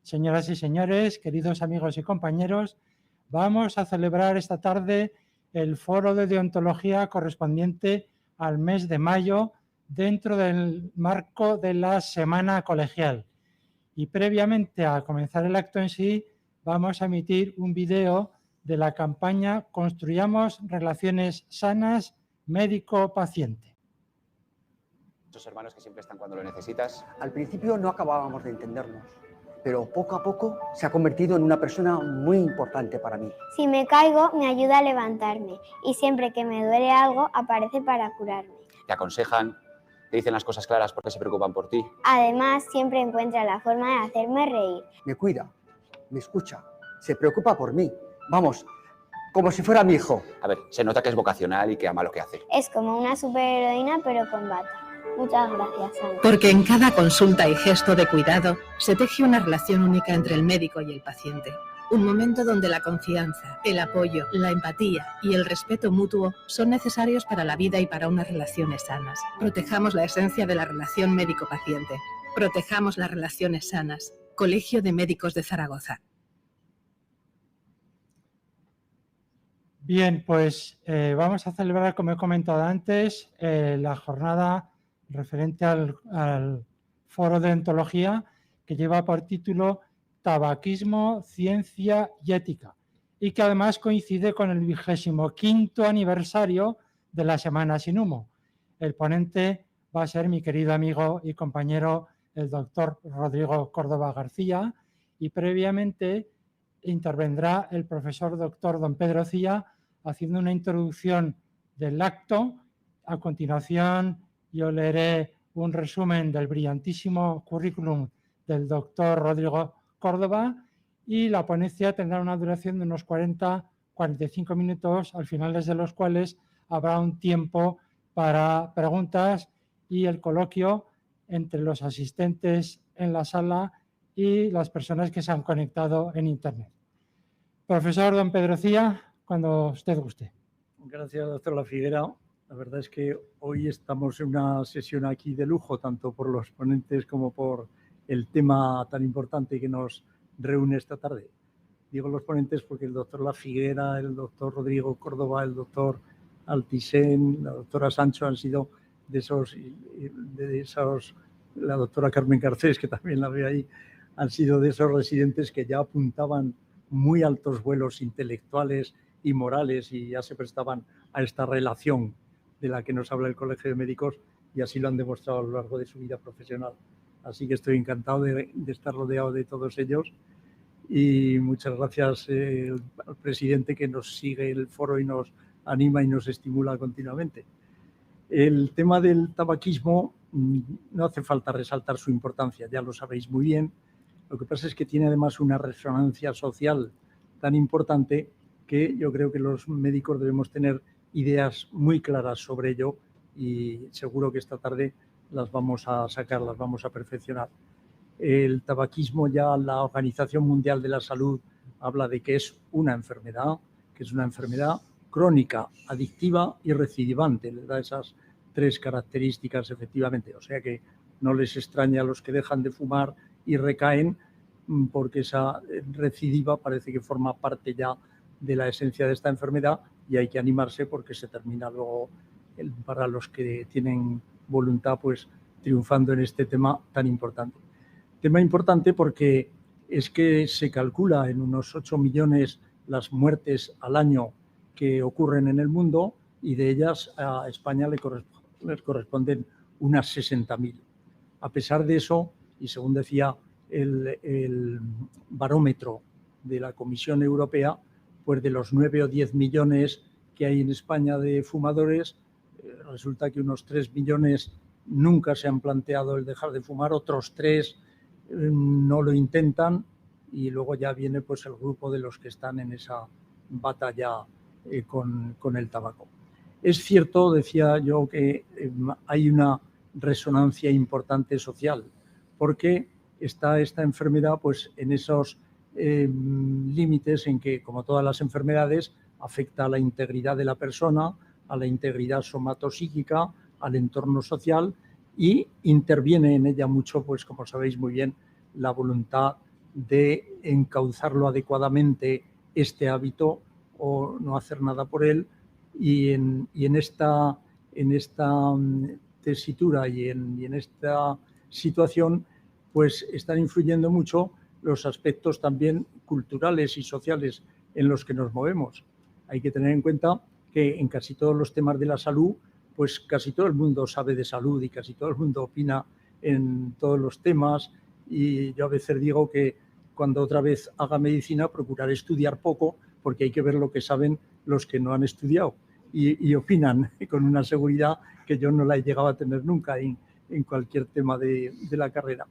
Señoras y señores, queridos amigos y compañeros, vamos a celebrar esta tarde el foro de deontología correspondiente al mes de mayo dentro del marco de la Semana Colegial. Y previamente a comenzar el acto en sí, vamos a emitir un vídeo de la campaña Construyamos relaciones sanas médico-paciente. Esos hermanos que siempre están cuando lo necesitas. Al principio no acabábamos de entendernos, pero poco a poco se ha convertido en una persona muy importante para mí. Si me caigo, me ayuda a levantarme y siempre que me duele algo, aparece para curarme. Te aconsejan, te dicen las cosas claras porque se preocupan por ti. Además, siempre encuentra la forma de hacerme reír. Me cuida, me escucha, se preocupa por mí. Vamos, como si fuera mi hijo. A ver, se nota que es vocacional y que ama lo que hace. Es como una superheroína, pero con bata. Muchas gracias, Ana. Porque en cada consulta y gesto de cuidado se teje una relación única entre el médico y el paciente. Un momento donde la confianza, el apoyo, la empatía y el respeto mutuo son necesarios para la vida y para unas relaciones sanas. Protejamos la esencia de la relación médico-paciente. Protejamos las relaciones sanas. Colegio de Médicos de Zaragoza. Bien, pues vamos a celebrar, como he comentado antes, la jornada referente al foro de deontología que lleva por título Tabaquismo, Ciencia y Ética y que además coincide con el 25º aniversario de la Semana Sin Humo. El ponente va a ser mi querido amigo y compañero, el doctor Rodrigo Córdoba García, y previamente intervendrá el profesor doctor don Pedro Cía haciendo una introducción del acto. A continuación yo leeré un resumen del brillantísimo currículum del doctor Rodrigo Córdoba y la ponencia tendrá una duración de unos 40-45 minutos, al final de los cuales habrá un tiempo para preguntas y el coloquio entre los asistentes en la sala y las personas que se han conectado en Internet. Profesor don Pedro Cía, cuando usted guste. Gracias, doctor La Figuera. La verdad es que hoy estamos en una sesión aquí de lujo, tanto por los ponentes como por el tema tan importante que nos reúne esta tarde. Digo los ponentes porque el doctor La Figuera, el doctor Rodrigo Córdoba, el doctor Altisén, la doctora Sancho han sido de esos, la doctora Carmen Garcés, que también la veo ahí, han sido de esos residentes que ya apuntaban muy altos vuelos intelectuales y morales y ya se prestaban a esta relación de la que nos habla el Colegio de Médicos y así lo han demostrado a lo largo de su vida profesional. Así que estoy encantado de estar rodeado de todos ellos y muchas gracias al presidente que nos sigue el foro y nos anima y nos estimula continuamente. El tema del tabaquismo no hace falta resaltar su importancia, ya lo sabéis muy bien. Lo que pasa es que tiene además una resonancia social tan importante que yo creo que los médicos debemos tener ideas muy claras sobre ello y seguro que esta tarde las vamos a sacar, las vamos a perfeccionar. El tabaquismo, ya la Organización Mundial de la Salud habla de que es una enfermedad crónica, adictiva y recidivante. Le da esas tres características efectivamente, o sea que no les extraña a los que dejan de fumar y recaen porque esa recidiva parece que forma parte ya de la esencia de esta enfermedad y hay que animarse porque se termina luego, para los que tienen voluntad, pues triunfando en este tema tan importante. Tema importante porque es que se calcula en unos 8 millones las muertes al año que ocurren en el mundo y de ellas a España les corresponden unas 60.000. A pesar de eso, y según decía el barómetro de la Comisión Europea, pues de los 9 o 10 millones que hay en España de fumadores, resulta que unos 3 millones nunca se han planteado el dejar de fumar, otros 3 no lo intentan y luego ya viene pues el grupo de los que están en esa batalla con el tabaco. Es cierto, decía yo, que hay una resonancia importante social porque está esta enfermedad pues en esos límites en que, como todas las enfermedades, afecta a la integridad de la persona, a la integridad somatopsíquica, al entorno social y interviene en ella mucho, pues como sabéis muy bien, la voluntad de encauzarlo adecuadamente este hábito o no hacer nada por él. Y en esta tesitura y en esta situación, pues están influyendo mucho los aspectos también culturales y sociales en los que nos movemos. Hay que tener en cuenta que en casi todos los temas de la salud, pues casi todo el mundo sabe de salud y casi todo el mundo opina en todos los temas. Y yo a veces digo que cuando otra vez haga medicina procuraré estudiar poco, porque hay que ver lo que saben los que no han estudiado y opinan con una seguridad que yo no la he llegado a tener nunca en cualquier tema de la carrera.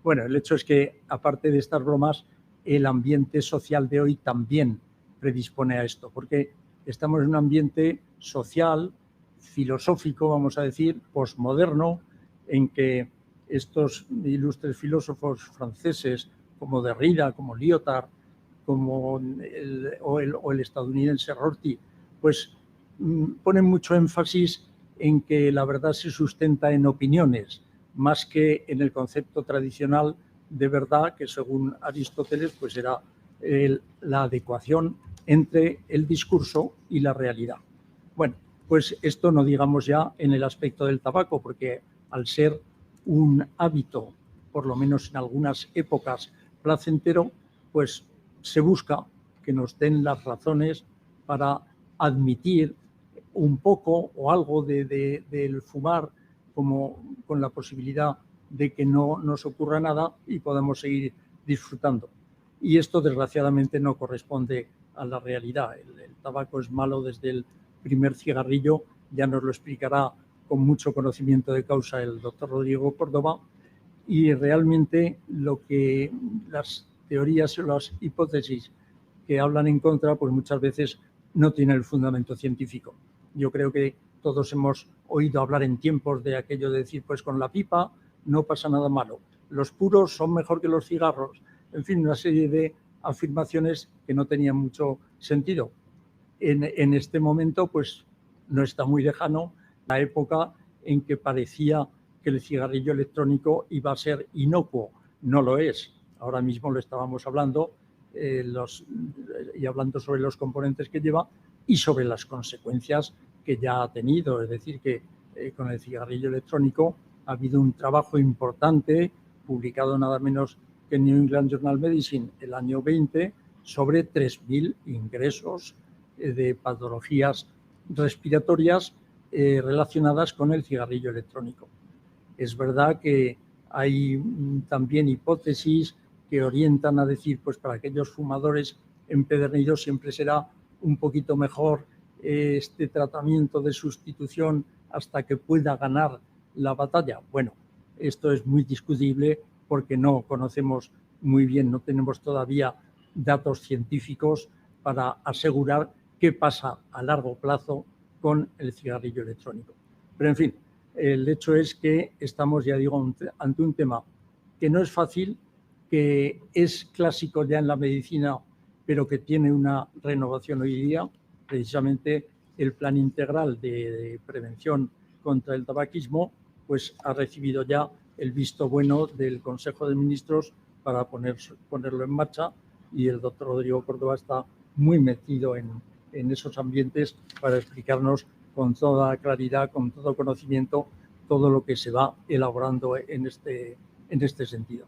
Bueno, el hecho es que, aparte de estas bromas, el ambiente social de hoy también predispone a esto, porque estamos en un ambiente social, filosófico, vamos a decir, posmoderno, en que estos ilustres filósofos franceses como Derrida, como Lyotard, como el estadounidense Rorty, pues ponen mucho énfasis en que la verdad se sustenta en opiniones, más que en el concepto tradicional de verdad, que según Aristóteles pues era la adecuación entre el discurso y la realidad. Bueno, pues esto no digamos ya en el aspecto del tabaco, porque al ser un hábito, por lo menos en algunas épocas, placentero, pues se busca que nos den las razones para admitir un poco o algo del fumar, como con la posibilidad de que no nos ocurra nada y podamos seguir disfrutando. Y esto desgraciadamente no corresponde a la realidad. El tabaco es malo desde el primer cigarrillo, ya nos lo explicará con mucho conocimiento de causa el doctor Rodrigo Córdoba, y realmente lo que las teorías o las hipótesis que hablan en contra, pues muchas veces no tienen el fundamento científico. Yo creo que todos hemos oído hablar en tiempos de aquello de decir, pues con la pipa no pasa nada malo, los puros son mejor que los cigarros, en fin, una serie de afirmaciones que no tenían mucho sentido. En este momento, pues no está muy lejano la época en que parecía que el cigarrillo electrónico iba a ser inocuo. No lo es. Ahora mismo lo estábamos hablando y hablando sobre los componentes que lleva y sobre las consecuencias que ya ha tenido. Es decir, que con el cigarrillo electrónico ha habido un trabajo importante, publicado nada menos que en New England Journal of Medicine el año 20, sobre 3.000 ingresos de patologías respiratorias relacionadas con el cigarrillo electrónico. Es verdad que hay también hipótesis que orientan a decir, pues para aquellos fumadores empedernidos siempre será un poquito mejor este tratamiento de sustitución hasta que pueda ganar la batalla. Bueno, esto es muy discutible porque no conocemos muy bien, no tenemos todavía datos científicos para asegurar qué pasa a largo plazo con el cigarrillo electrónico. Pero en fin, el hecho es que estamos, ya digo, ante un tema que no es fácil, que es clásico ya en la medicina, pero que tiene una renovación hoy día. Precisamente el Plan Integral de Prevención contra el Tabaquismo pues ha recibido ya el visto bueno del Consejo de Ministros para ponerlo en marcha, y el doctor Rodrigo Córdoba está muy metido en esos ambientes para explicarnos con toda claridad, con todo conocimiento, todo lo que se va elaborando en este sentido.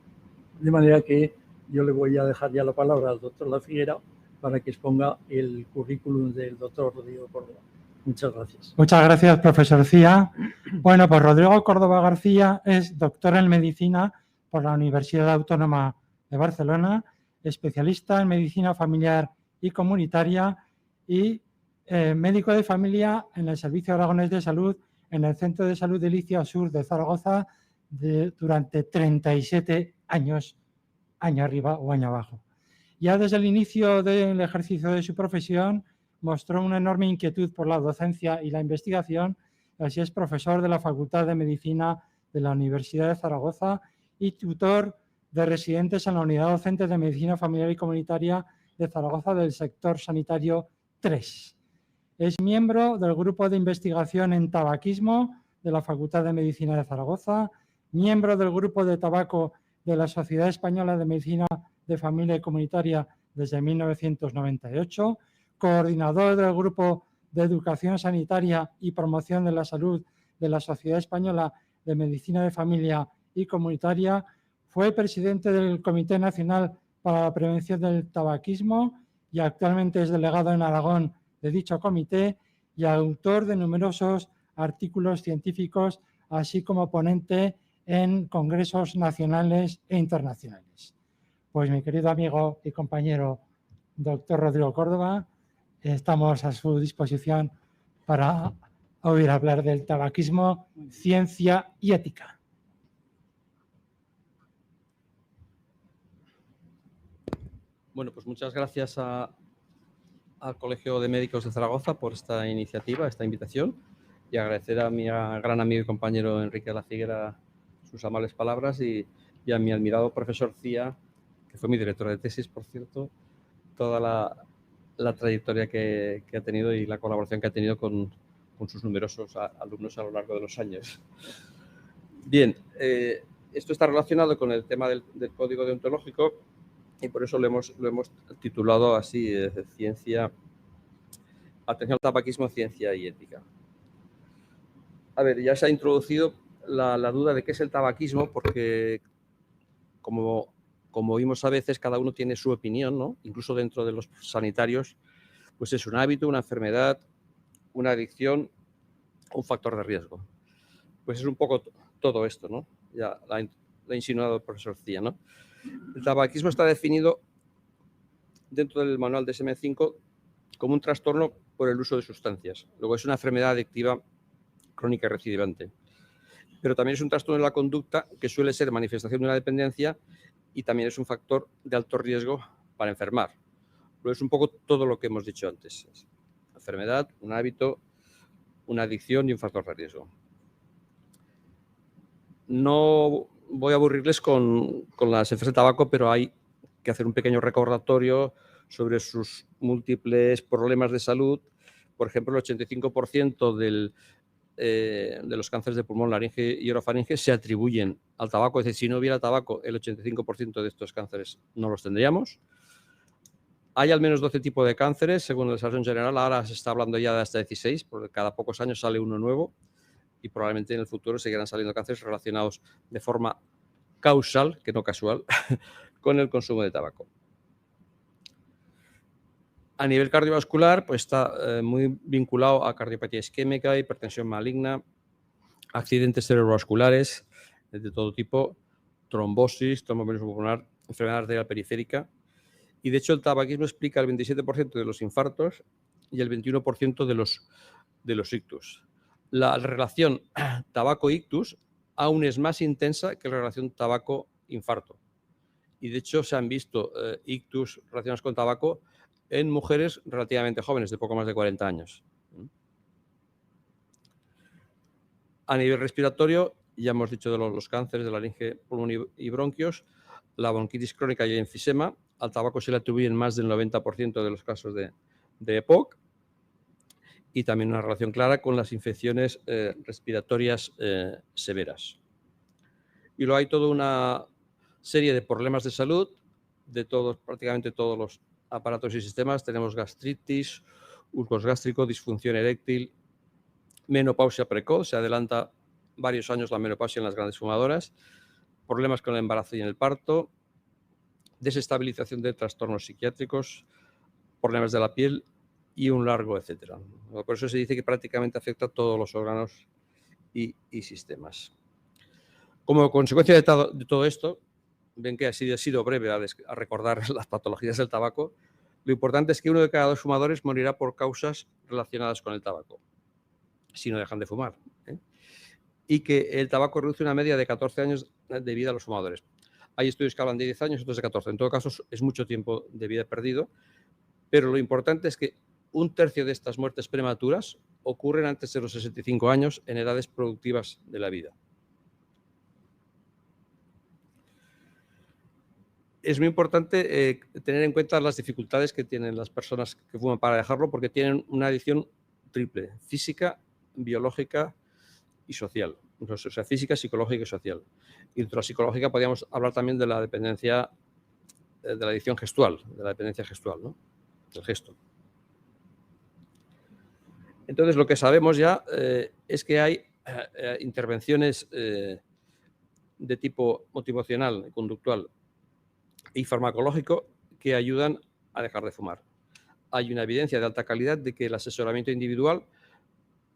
De manera que yo le voy a dejar ya la palabra al doctor La Figuera para que exponga el currículum del doctor Rodrigo Córdoba. Muchas gracias. Muchas gracias, profesor Cía. Bueno, pues Rodrigo Córdoba García es doctor en medicina por la Universidad Autónoma de Barcelona, especialista en medicina familiar y comunitaria y médico de familia en el Servicio Aragonés de Salud en el Centro de Salud de Licia Sur de Zaragoza durante 37 años, año arriba o año abajo. Ya desde el inicio del ejercicio de su profesión mostró una enorme inquietud por la docencia y la investigación, así es profesor de la Facultad de Medicina de la Universidad de Zaragoza y tutor de residentes en la Unidad Docente de Medicina Familiar y Comunitaria de Zaragoza del sector sanitario 3. Es miembro del Grupo de Investigación en Tabaquismo de la Facultad de Medicina de Zaragoza, miembro del Grupo de Tabaco de la Sociedad Española de Medicina de Familia y Comunitaria desde 1998, coordinador del Grupo de Educación Sanitaria y Promoción de la Salud de la Sociedad Española de Medicina de Familia y Comunitaria, fue presidente del Comité Nacional para la Prevención del Tabaquismo y actualmente es delegado en Aragón de dicho comité y autor de numerosos artículos científicos, así como ponente en congresos nacionales e internacionales. Pues mi querido amigo y compañero doctor Rodrigo Córdoba, estamos a su disposición para oír hablar del tabaquismo, ciencia y ética. Bueno, pues muchas gracias al Colegio de Médicos de Zaragoza por esta iniciativa, esta invitación, y agradecer a mi gran amigo y compañero Enrique de la Figuera sus amables palabras y a mi admirado profesor Cía, que fue mi director de tesis, por cierto, toda la trayectoria que ha tenido y la colaboración que ha tenido con sus numerosos alumnos a lo largo de los años. Bien, esto está relacionado con el tema del código deontológico y por eso lo hemos titulado así, Ciencia, Atención al tabaquismo, ciencia y ética. A ver, ya se ha introducido la duda de qué es el tabaquismo, porque como oímos a veces, cada uno tiene su opinión, ¿no? Incluso dentro de los sanitarios, pues es un hábito, una enfermedad, una adicción, un factor de riesgo. Pues es un poco todo esto, ¿no? Ya lo ha insinuado el profesor Cía, ¿no? El tabaquismo está definido dentro del manual de DSM-5 como un trastorno por el uso de sustancias. Luego es una enfermedad adictiva crónica y recidivante. Pero también es un trastorno de la conducta que suele ser manifestación de una dependencia y también es un factor de alto riesgo para enfermar. Pero es un poco todo lo que hemos dicho antes. Enfermedad, un hábito, una adicción y un factor de riesgo. No voy a aburrirles con las enfermedades de tabaco, pero hay que hacer un pequeño recordatorio sobre sus múltiples problemas de salud. Por ejemplo, el 85% de los cánceres de pulmón, laringe y orofaringe se atribuyen al tabaco. Es decir, si no hubiera tabaco, el 85% de estos cánceres no los tendríamos. Hay al menos 12 tipos de cánceres, según la legislación general. Ahora se está hablando ya de hasta 16, porque cada pocos años sale uno nuevo y probablemente en el futuro seguirán saliendo cánceres relacionados de forma causal, que no casual, con el consumo de tabaco. A nivel cardiovascular, pues está muy vinculado a cardiopatía isquémica, hipertensión maligna, accidentes cerebrovasculares de todo tipo, trombosis, tromboembolismo pulmonar, enfermedad arterial periférica. Y de hecho el tabaquismo explica el 27% de los infartos y el 21% de los ictus. La relación tabaco-ictus aún es más intensa que la relación tabaco-infarto. Y de hecho se han visto ictus relacionados con tabaco en mujeres relativamente jóvenes, de poco más de 40 años. A nivel respiratorio, ya hemos dicho de los cánceres de laringe, pulmón y bronquios, la bronquitis crónica y el enfisema. Al tabaco se le atribuyen más del 90% de los casos de EPOC y también una relación clara con las infecciones respiratorias severas. Y luego hay toda una serie de problemas de salud de prácticamente todos los aparatos y sistemas. Tenemos gastritis, ulcos gástrico, disfunción eréctil, menopausia precoz, se adelanta varios años la menopausia en las grandes fumadoras, problemas con el embarazo y en el parto, desestabilización de trastornos psiquiátricos, problemas de la piel y un largo etcétera. Por eso se dice que prácticamente afecta a todos los órganos y sistemas. Como consecuencia de todo esto, ven que así he sido breve a recordar las patologías del tabaco. Lo importante es que 1 de cada 2 fumadores morirá por causas relacionadas con el tabaco, si no dejan de fumar. Y que el tabaco reduce una media de 14 años de vida a los fumadores. Hay estudios que hablan de 10 años, otros de 14. En todo caso, es mucho tiempo de vida perdido. Pero lo importante es que 1/3 de estas muertes prematuras ocurren antes de los 65 años en edades productivas de la vida. Es muy importante tener en cuenta las dificultades que tienen las personas que fuman para dejarlo, porque tienen una adicción triple: física, biológica y social. O sea, física, psicológica y social. Y dentro de la psicológica podríamos hablar también de la dependencia la adicción gestual, de la dependencia gestual, ¿no? Del gesto. Entonces, lo que sabemos ya es que hay intervenciones de tipo motivacional, conductual y farmacológico que ayudan a dejar de fumar. Hay una evidencia de alta calidad de que el asesoramiento individual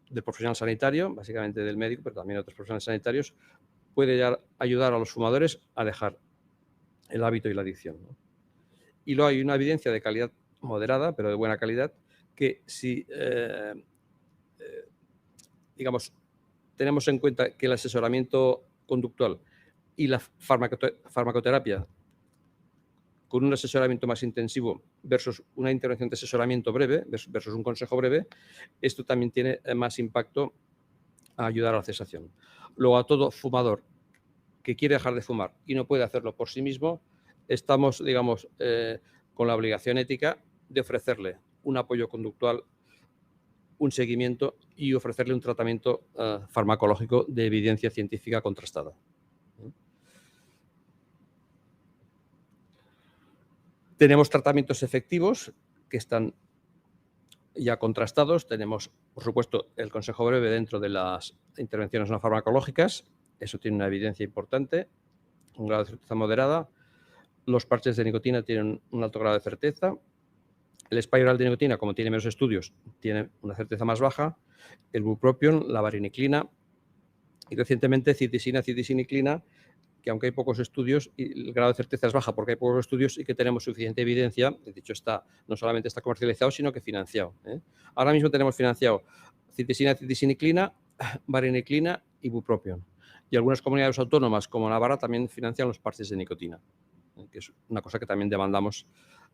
del profesional sanitario, básicamente del médico, pero también de otros profesionales sanitarios, puede ayudar a los fumadores a dejar el hábito y la adicción, ¿no? Y luego hay una evidencia de calidad moderada, pero de buena calidad, que si, digamos, tenemos en cuenta que el asesoramiento conductual y la farmacoterapia con un asesoramiento más intensivo versus una intervención de asesoramiento breve, versus un consejo breve, esto también tiene más impacto a ayudar a la cesación. Luego, a todo fumador que quiere dejar de fumar y no puede hacerlo por sí mismo, estamos, digamos, con la obligación ética de ofrecerle un apoyo conductual, un seguimiento y ofrecerle un tratamiento farmacológico de evidencia científica contrastada. Tenemos tratamientos efectivos que están ya contrastados. Tenemos, por supuesto, el consejo breve dentro de las intervenciones no farmacológicas. Eso tiene una evidencia importante, un grado de certeza moderada. Los parches de nicotina tienen un alto grado de certeza. El spray oral de nicotina, como tiene menos estudios, tiene una certeza más baja. El bupropion, la variniclina y recientemente citisiniclina, que aunque hay pocos estudios, y el grado de certeza es baja porque hay pocos estudios y que tenemos suficiente evidencia, de hecho no solamente está comercializado, sino que financiado. Ahora mismo tenemos financiado citisiniclina, variniclina y bupropion. Y algunas comunidades autónomas, como Navarra, también financian los parches de nicotina, que es una cosa que también demandamos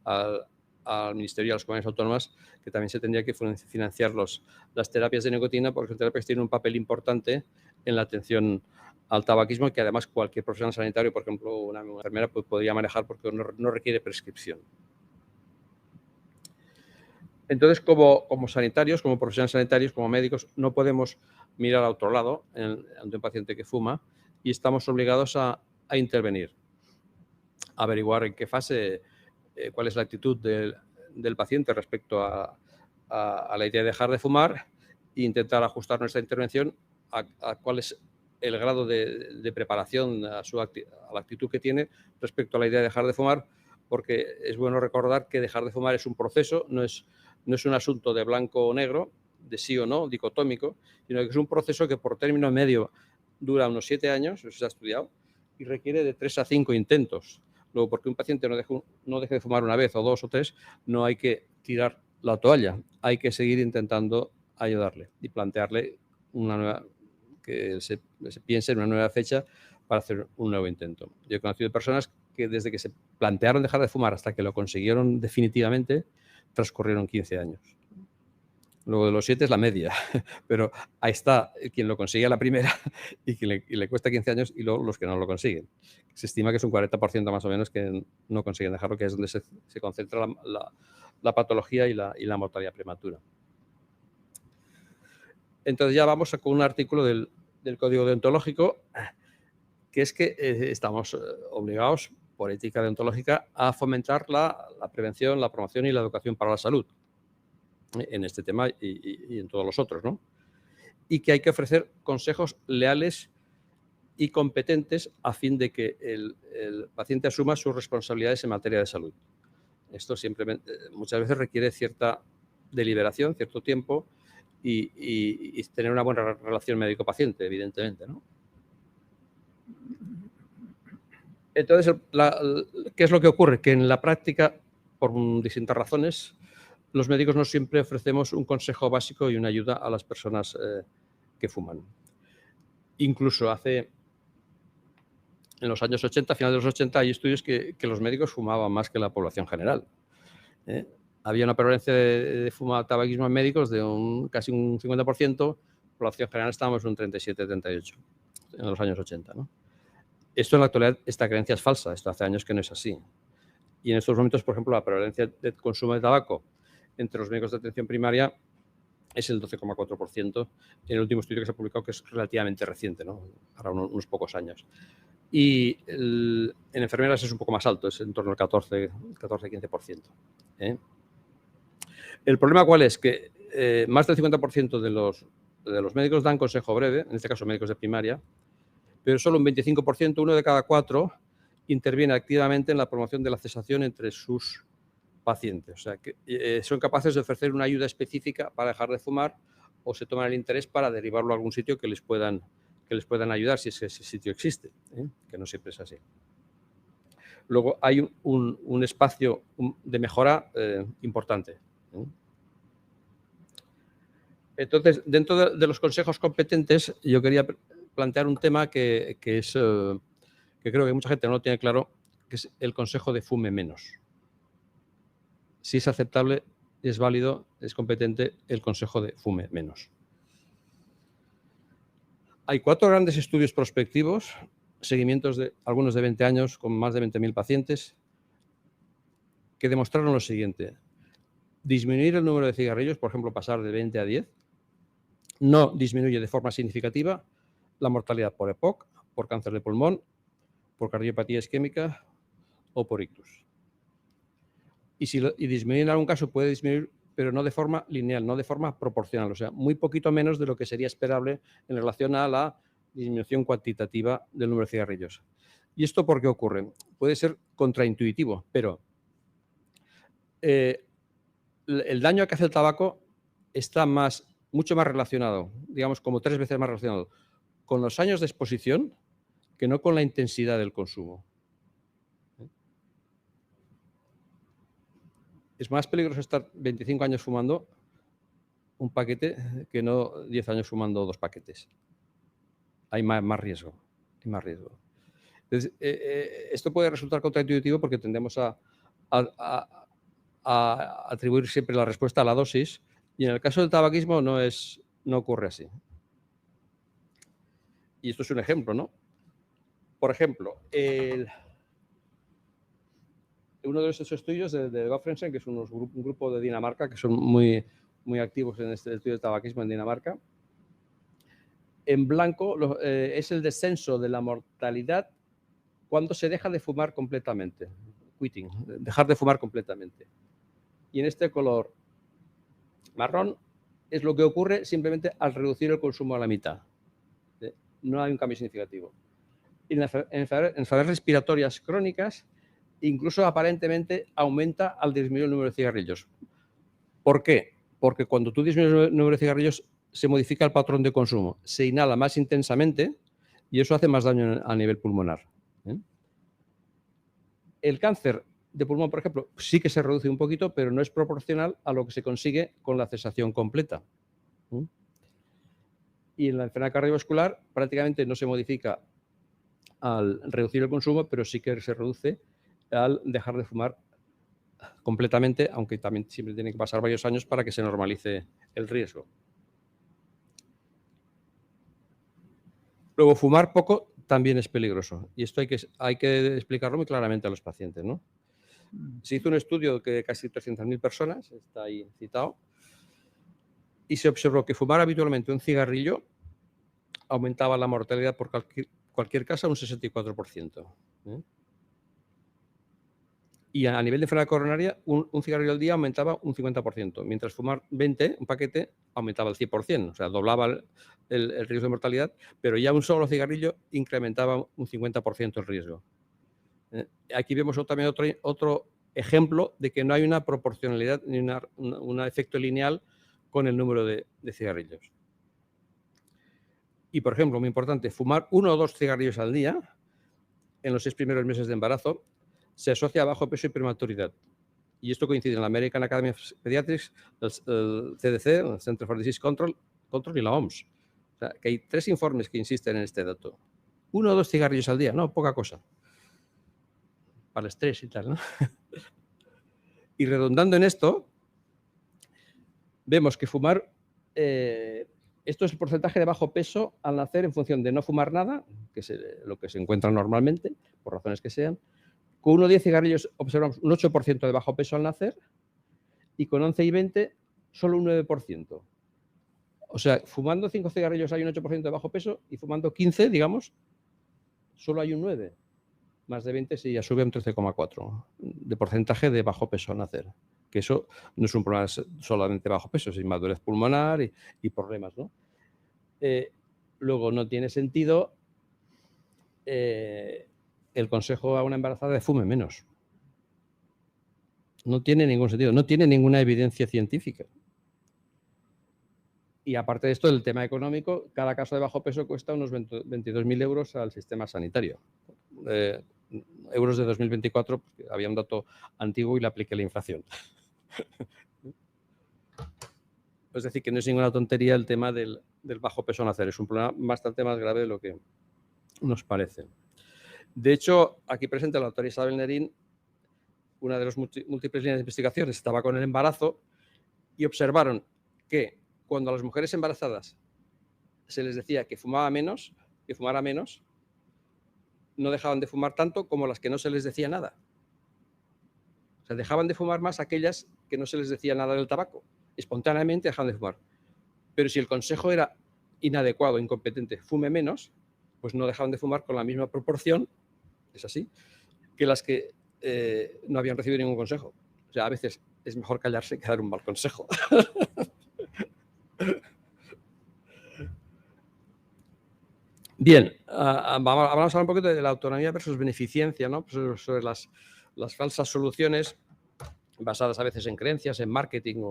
al Ministerio y a las comunidades autónomas, que también se tendría que financiar las terapias de nicotina, porque las terapias tienen un papel importante en la atención al tabaquismo y que además cualquier profesional sanitario, por ejemplo, una enfermera, podría manejar porque no requiere prescripción. Entonces, como sanitarios, como profesionales sanitarios, como médicos, no podemos mirar a otro lado ante un paciente que fuma y estamos obligados a intervenir, a averiguar en qué fase, cuál es la actitud del paciente respecto a la idea de dejar de fumar e intentar ajustar nuestra intervención a cuál es el grado de preparación a la actitud que tiene respecto a la idea de dejar de fumar, porque es bueno recordar que dejar de fumar es un proceso, no es un asunto de blanco o negro, de sí o no, dicotómico, sino que es un proceso que por término medio dura unos 7 años, eso se ha estudiado, y requiere de 3 a 5 intentos. Luego, porque un paciente no deje de fumar una vez o 2 o 3, no hay que tirar la toalla, hay que seguir intentando ayudarle y plantearle que se piense en una nueva fecha para hacer un nuevo intento. Yo he conocido personas que desde que se plantearon dejar de fumar hasta que lo consiguieron definitivamente, transcurrieron 15 años. Luego de los 7 es la media, pero ahí está quien lo consigue a la primera y quien le cuesta 15 años y luego los que no lo consiguen. Se estima que es un 40% más o menos que no consiguen dejarlo, que es donde se concentra la patología y la mortalidad prematura. Entonces ya vamos con un artículo del Código Deontológico, que es que estamos obligados por ética deontológica a fomentar la prevención, la promoción y la educación para la salud en este tema y en todos los otros, ¿no? Y que hay que ofrecer consejos leales y competentes a fin de que el paciente asuma sus responsabilidades en materia de salud. Esto muchas veces requiere cierta deliberación, cierto tiempo y tener una buena relación médico-paciente, evidentemente, ¿no? Entonces, ¿qué es lo que ocurre? Que en la práctica, por distintas razones, los médicos no siempre ofrecemos un consejo básico y una ayuda a las personas que fuman. Incluso en los años 80, a finales de los 80, hay estudios que los médicos fumaban más que la población general. Había una prevalencia de tabaquismo en médicos de casi un 50%, población general estábamos en un 37-38 en los años 80, ¿no? Esto en la actualidad, esta creencia es falsa, esto hace años que no es así. Y en estos momentos, por ejemplo, la prevalencia de consumo de tabaco entre los médicos de atención primaria es el 12,4% en el último estudio que se ha publicado, que es relativamente reciente, ¿no? Ahora unos pocos años. Y en enfermeras es un poco más alto, es en torno al 14-15%. El problema ¿cuál es? Que más del 50% de los médicos dan consejo breve, en este caso médicos de primaria, pero solo un 25%, 1 de cada 4, interviene activamente en la promoción de la cesación entre sus pacientes. O sea, que son capaces de ofrecer una ayuda específica para dejar de fumar o se toman el interés para derivarlo a algún sitio que les puedan ayudar si ese sitio existe, que no siempre es así. Luego hay un espacio de mejora importante. Entonces, dentro de los consejos competentes, yo quería plantear un tema que creo que mucha gente no lo tiene claro, que es el consejo de fume menos. Si es aceptable, es válido, es competente el consejo de fume menos. Hay 4 grandes estudios prospectivos, seguimientos de algunos de 20 años con más de 20.000 pacientes, que demostraron lo siguiente. Disminuir el número de cigarrillos, por ejemplo, pasar de 20 a 10, no disminuye de forma significativa la mortalidad por EPOC, por cáncer de pulmón, por cardiopatía isquémica o por ictus. Y disminuir en algún caso puede disminuir, pero no de forma lineal, no de forma proporcional, o sea, muy poquito menos de lo que sería esperable en relación a la disminución cuantitativa del número de cigarrillos. ¿Y esto por qué ocurre? Puede ser contraintuitivo, pero el daño que hace el tabaco está mucho más relacionado, digamos como 3 veces más relacionado, con los años de exposición que no con la intensidad del consumo. Es más peligroso estar 25 años fumando un paquete que no 10 años fumando 2 paquetes. Hay más riesgo. Hay más riesgo. Entonces, esto puede resultar contraintuitivo porque tendemos a atribuir siempre la respuesta a la dosis y en el caso del tabaquismo no ocurre así. Y esto es un ejemplo, ¿no? Por ejemplo, uno de esos estudios de Goffrensen, que es un grupo de Dinamarca que son muy, muy activos en este estudio de tabaquismo en Dinamarca. En blanco es el descenso de la mortalidad cuando se deja de fumar completamente. Quitting, dejar de fumar completamente. Y en este color marrón es lo que ocurre simplemente al reducir el consumo a la mitad. No hay un cambio significativo. Y en enfermedades respiratorias crónicas, incluso aparentemente aumenta al disminuir el número de cigarrillos. ¿Por qué? Porque cuando tú disminuyes el número de cigarrillos se modifica el patrón de consumo, se inhala más intensamente y eso hace más daño a nivel pulmonar. El cáncer de pulmón, por ejemplo, sí que se reduce un poquito, pero no es proporcional a lo que se consigue con la cesación completa. Y en la enfermedad cardiovascular prácticamente no se modifica al reducir el consumo, pero sí que se reduce al dejar de fumar completamente, aunque también siempre tienen que pasar varios años para que se normalice el riesgo. Luego, fumar poco también es peligroso y esto hay que explicarlo muy claramente a los pacientes, ¿no? Se hizo un estudio de casi 300.000 personas, está ahí citado, y se observó que fumar habitualmente un cigarrillo aumentaba la mortalidad por cualquier causa un 64%. Y a nivel de enfermedad coronaria, un cigarrillo al día aumentaba un 50%, mientras fumar 20, un paquete, aumentaba el 100%, o sea, doblaba el riesgo de mortalidad, pero ya un solo cigarrillo incrementaba un 50% el riesgo. Aquí vemos también otro ejemplo de que no hay una proporcionalidad ni un efecto lineal con el número de cigarrillos. Y, por ejemplo, muy importante, fumar 1 o 2 cigarrillos al día en los 6 primeros meses de embarazo se asocia a bajo peso y prematuridad. Y esto coincide en la American Academy of Pediatrics, el CDC, el Center for Disease Control y la OMS. O sea, que hay 3 informes que insisten en este dato. 1 o 2 cigarrillos al día, no, poca cosa. Para el estrés y tal, ¿no? Y redundando en esto, vemos que fumar, esto es el porcentaje de bajo peso al nacer en función de no fumar nada, que es lo que se encuentra normalmente, por razones que sean. Con 1 o 10 cigarrillos observamos un 8% de bajo peso al nacer y con 11 y 20 solo un 9%. O sea, fumando 5 cigarrillos hay un 8% de bajo peso y fumando 15, digamos, solo hay un 9. Más de 20 sí ya sube a un 13,4 de porcentaje de bajo peso al nacer. Que eso no es un problema solamente bajo peso, es inmadurez pulmonar y problemas, ¿no? Luego, no tiene sentido el consejo a una embarazada de fume menos. No tiene ningún sentido, no tiene ninguna evidencia científica. Y aparte de esto, el tema económico, cada caso de bajo peso cuesta unos 22.000 euros al sistema sanitario. Euros de 2024, porque había un dato antiguo y le apliqué la inflación. Es decir, que no es ninguna tontería el tema del bajo peso al nacer. Es un problema bastante más grave de lo que nos parece. De hecho, aquí presente la doctora Isabel Nerín, una de las múltiples líneas de investigación, estaba con el embarazo y observaron que cuando a las mujeres embarazadas se les decía que fumara menos, no dejaban de fumar tanto como las que no se les decía nada. O sea, dejaban de fumar más aquellas que no se les decía nada del tabaco. Espontáneamente dejaban de fumar. Pero si el consejo era inadecuado, incompetente, fume menos, pues no dejaban de fumar con la misma proporción, es así, que las que no habían recibido ningún consejo. O sea, a veces es mejor callarse que dar un mal consejo. Bien, vamos a hablar un poquito de la autonomía versus beneficencia, ¿no? Pues sobre las falsas soluciones basadas a veces en creencias, en marketing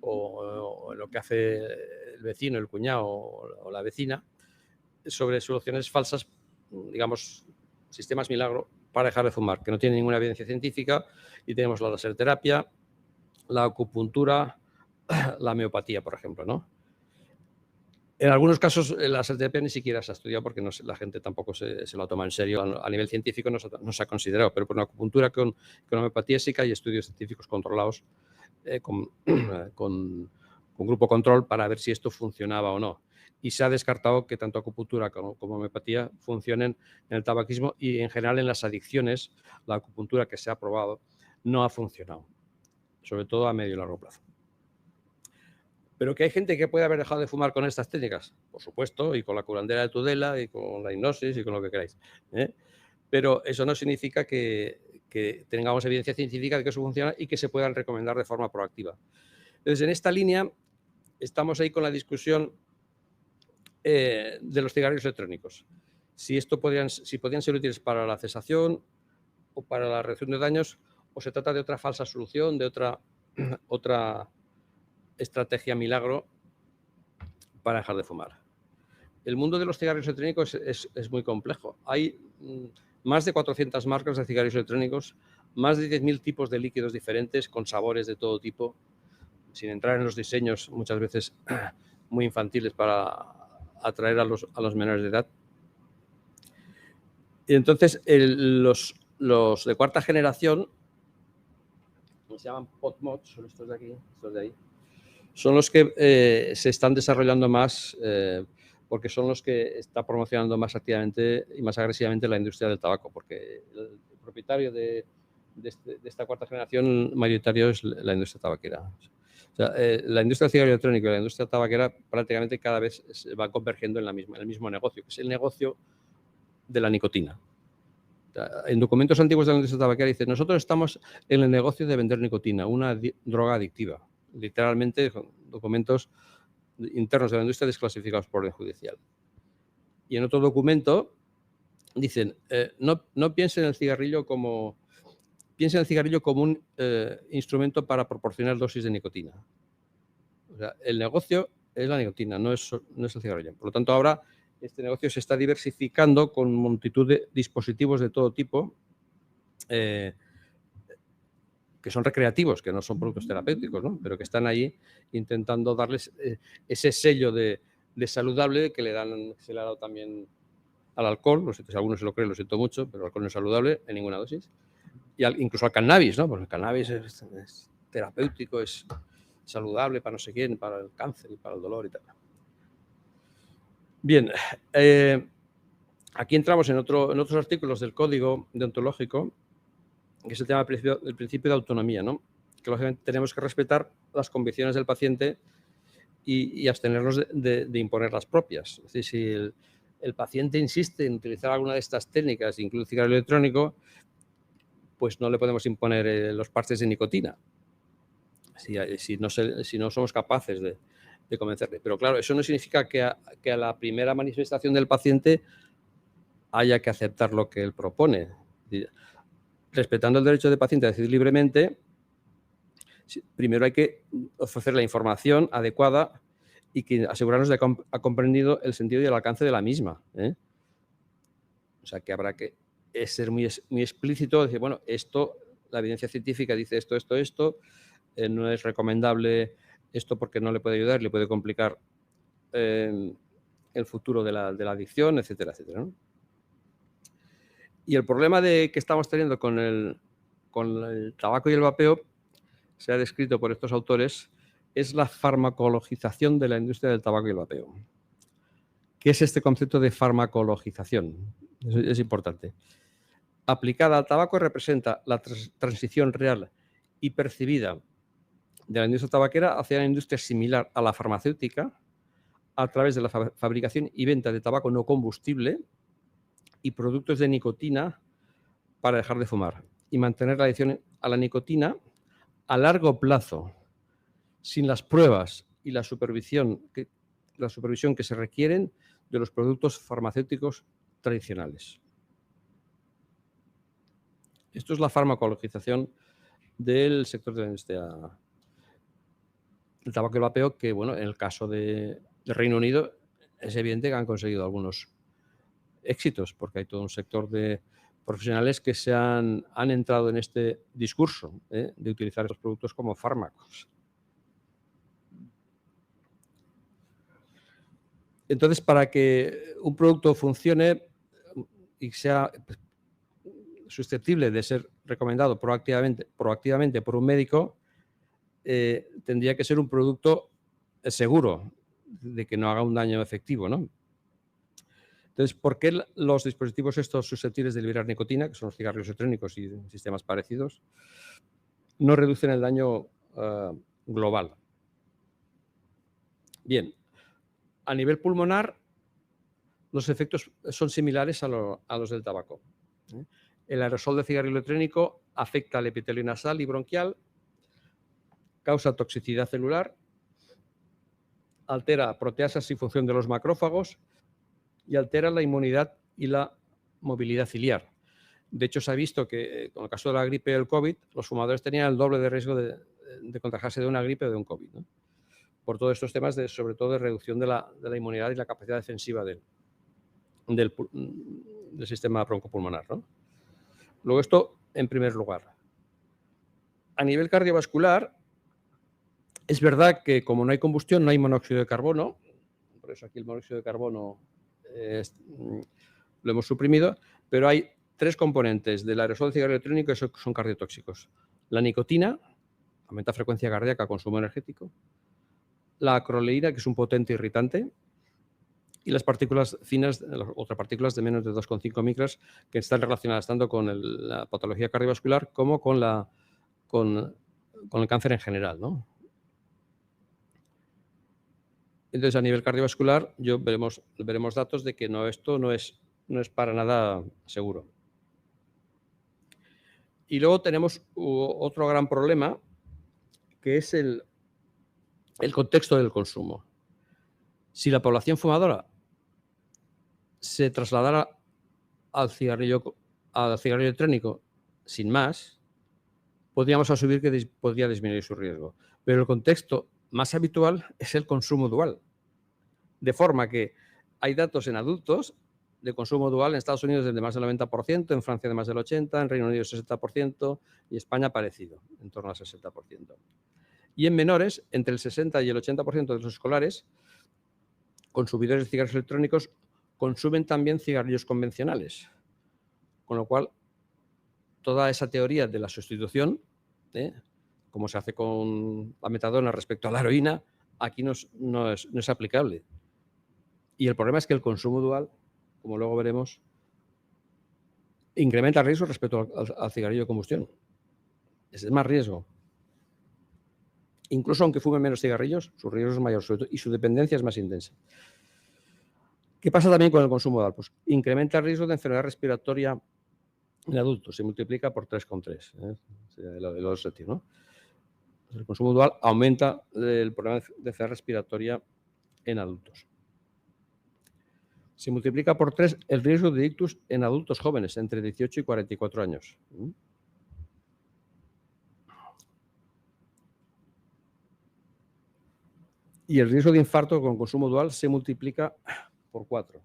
o en lo que hace el vecino, el cuñado o la vecina, sobre soluciones falsas, digamos, sistemas milagro para dejar de fumar, que no tienen ninguna evidencia científica, y tenemos la laserterapia, la acupuntura, la homeopatía, por ejemplo, ¿no? En algunos casos la laserterapia ni siquiera se ha estudiado porque la gente tampoco se lo toma en serio. A nivel científico no se ha considerado, pero por una acupuntura con homeopatía sí que hay estudios científicos controlados con grupo control para ver si esto funcionaba o no. Y se ha descartado que tanto acupuntura como homeopatía funcionen en el tabaquismo y en general en las adicciones. La acupuntura que se ha probado no ha funcionado, sobre todo a medio y largo plazo. ¿Pero que hay gente que puede haber dejado de fumar con estas técnicas? Por supuesto, y con la curandera de Tudela, y con la hipnosis, y con lo que queráis. Pero eso no significa que tengamos evidencia científica de que eso funciona y que se puedan recomendar de forma proactiva. Entonces, en esta línea, estamos ahí con la discusión de los cigarrillos electrónicos. Si podían ser útiles para la cesación o para la reducción de daños, o se trata de otra falsa solución, de otra estrategia milagro para dejar de fumar. El mundo de los cigarrillos electrónicos es muy complejo. Hay más de 400 marcas de cigarrillos electrónicos, más de 10.000 tipos de líquidos diferentes con sabores de todo tipo, sin entrar en los diseños muchas veces muy infantiles para atraer a los menores de edad. Y entonces los de cuarta generación, se llaman PodMod, son estos de aquí, estos de ahí, son los que se están desarrollando más porque son los que está promocionando más activamente y más agresivamente la industria del tabaco, porque el propietario de esta cuarta generación mayoritario es la industria tabaquera. O sea, la industria del cigarrillo electrónico y la industria tabaquera prácticamente cada vez se van convergiendo en el mismo negocio, que es el negocio de la nicotina. O sea, en documentos antiguos de la industria tabaquera dice: nosotros estamos en el negocio de vender nicotina, una droga adictiva. Literalmente, documentos internos de la industria desclasificados por orden judicial. Y en otro documento dicen, no piensen en el cigarrillo como un instrumento para proporcionar dosis de nicotina. O sea, el negocio es la nicotina, no es el cigarrillo. Por lo tanto, ahora este negocio se está diversificando con multitud de dispositivos de todo tipo, que son recreativos, que no son productos terapéuticos, ¿no? Pero que están ahí intentando darles ese sello de saludable que se le ha dado también al alcohol. Si alguno se lo cree, lo siento mucho, pero el alcohol no es saludable en ninguna dosis. Y incluso al cannabis, ¿no? Porque el cannabis es terapéutico, es saludable para no sé quién, para el cáncer y para el dolor y tal. Bien, aquí entramos en otros artículos del Código Deontológico, que es el tema del principio de autonomía, ¿no? Que lógicamente tenemos que respetar las convicciones del paciente y abstenernos de imponer las propias. Es decir, el paciente insiste en utilizar alguna de estas técnicas, incluso el cigarrillo electrónico, pues no le podemos imponer los parches de nicotina, si no somos capaces de convencerle. Pero claro, eso no significa que a la primera manifestación del paciente haya que aceptar lo que él propone. Respetando el derecho del paciente a decidir libremente, primero hay que ofrecer la información adecuada y que asegurarnos de que ha comprendido el sentido y el alcance de la misma. O sea, que habrá que ser muy explícito, decir, bueno, esto, la evidencia científica dice esto, no es recomendable esto porque no le puede ayudar, le puede complicar el futuro de la adicción, etcétera, etcétera, ¿no? Y el problema que estamos teniendo con el tabaco y el vapeo, se ha descrito por estos autores, es la farmacologización de la industria del tabaco y el vapeo. ¿Qué es este concepto de farmacologización? Es importante. Aplicada al tabaco representa la transición real y percibida de la industria tabaquera hacia una industria similar a la farmacéutica a través de la fabricación y venta de tabaco no combustible y productos de nicotina para dejar de fumar y mantener la adicción a la nicotina a largo plazo, sin las pruebas y la supervisión que se requieren de los productos farmacéuticos tradicionales. Esto es la farmacologización del sector de la industria del tabaco y el vapeo, que, bueno, en el caso del Reino Unido es evidente que han conseguido algunos éxitos, porque hay todo un sector de profesionales que han entrado en este discurso de utilizar estos productos como fármacos. Entonces, para que un producto funcione y sea susceptible de ser recomendado proactivamente por un médico, tendría que ser un producto seguro de que no haga un daño efectivo, ¿no? Entonces, ¿por qué los dispositivos estos susceptibles de liberar nicotina, que son los cigarrillos electrónicos y sistemas parecidos, no reducen el daño global? Bien, a nivel pulmonar, los efectos son similares a los del tabaco. El aerosol de cigarrillo electrónico afecta al epitelio nasal y bronquial, causa toxicidad celular, altera proteasas y función de los macrófagos y altera la inmunidad y la movilidad ciliar. De hecho, se ha visto que con el caso de la gripe y el COVID, los fumadores tenían el doble de riesgo de contagiarse de una gripe o de un COVID, ¿no? Por todos estos temas, sobre todo de reducción de la inmunidad y la capacidad defensiva del sistema broncopulmonar, ¿no? Luego, esto en primer lugar. A nivel cardiovascular, es verdad que como no hay combustión, no hay monóxido de carbono, por eso aquí el monóxido de carbono lo hemos suprimido, pero hay tres componentes del aerosol de cigarrillo electrónico que son cardiotóxicos. La nicotina, aumenta frecuencia cardíaca, consumo energético. La acroleína, que es un potente irritante. Y las partículas finas, otras partículas de menos de 2,5 micras, que están relacionadas tanto con la patología cardiovascular como con el cáncer en general, ¿no? Entonces, a nivel cardiovascular, veremos datos de que esto no es para nada seguro. Y luego tenemos otro gran problema, que es el contexto del consumo. Si la población fumadora se trasladara al cigarrillo electrónico sin más, podríamos asumir que podría disminuir su riesgo. Pero el contexto más habitual es el consumo dual. De forma que hay datos en adultos de consumo dual en Estados Unidos de más del 90%, en Francia de más del 80%, en Reino Unido 60% y España parecido, en torno al 60%. Y en menores, entre el 60 y el 80% de los escolares, consumidores de cigarrillos electrónicos, consumen también cigarrillos convencionales. Con lo cual, toda esa teoría de la sustitución, como se hace con la metadona respecto a la heroína, aquí no es aplicable. Y el problema es que el consumo dual, como luego veremos, incrementa el riesgo respecto al cigarrillo de combustión. Es más riesgo. Incluso aunque fumen menos cigarrillos, su riesgo es mayor y su dependencia es más intensa. ¿Qué pasa también con el consumo dual? Pues incrementa el riesgo de enfermedad respiratoria en adultos, se multiplica por 3,3. El objetivo, ¿no? El consumo dual aumenta el problema de enfermedad respiratoria en adultos. Se multiplica por 3 el riesgo de ictus en adultos jóvenes, entre 18 y 44 años. Y el riesgo de infarto con consumo dual se multiplica por 4.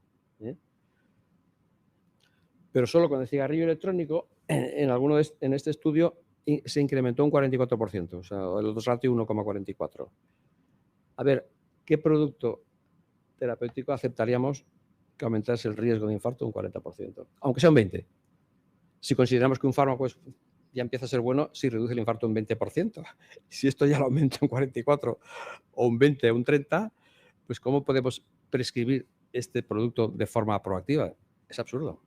Pero solo con el cigarrillo electrónico, en este estudio se incrementó un 44%, o sea, el odds ratio 1,44. A ver, ¿qué producto terapéutico aceptaríamos que aumentase el riesgo de infarto un 40%? Aunque sea un 20%. Si consideramos que un fármaco ya empieza a ser bueno, si reduce el infarto un 20%. Si esto ya lo aumenta un 44% o un 20% o un 30%, pues ¿cómo podemos prescribir este producto de forma proactiva? Es absurdo.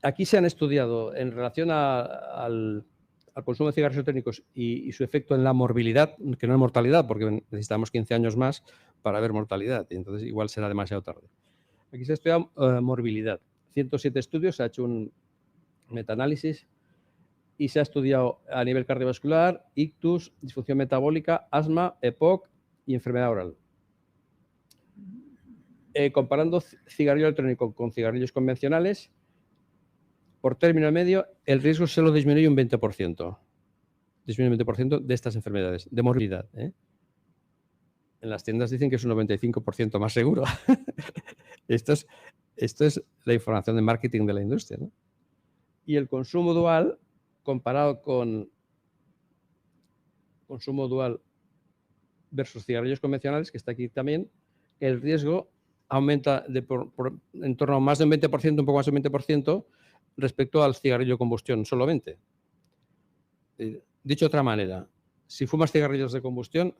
Aquí se han estudiado en relación al consumo de cigarrillos electrónicos y su efecto en la morbilidad, que no es mortalidad, porque necesitamos 15 años más para ver mortalidad, y entonces igual será demasiado tarde. Aquí se ha estudiado morbilidad. 107 estudios, se ha hecho un metaanálisis y se ha estudiado a nivel cardiovascular, ictus, disfunción metabólica, asma, EPOC y enfermedad oral. Comparando cigarrillo electrónico con cigarrillos convencionales, por término medio, el riesgo solo disminuye un 20%. Disminuye un 20% de estas enfermedades, de morbilidad. En las tiendas dicen que es un 95% más seguro. Esto es la información de marketing de la industria, ¿no? Y el consumo dual, comparado con consumo dual versus cigarrillos convencionales, que está aquí también, el riesgo aumenta en torno a más de un 20%, un poco más de un 20%, respecto al cigarrillo de combustión solamente. Dicho de otra manera, si fumas cigarrillos de combustión,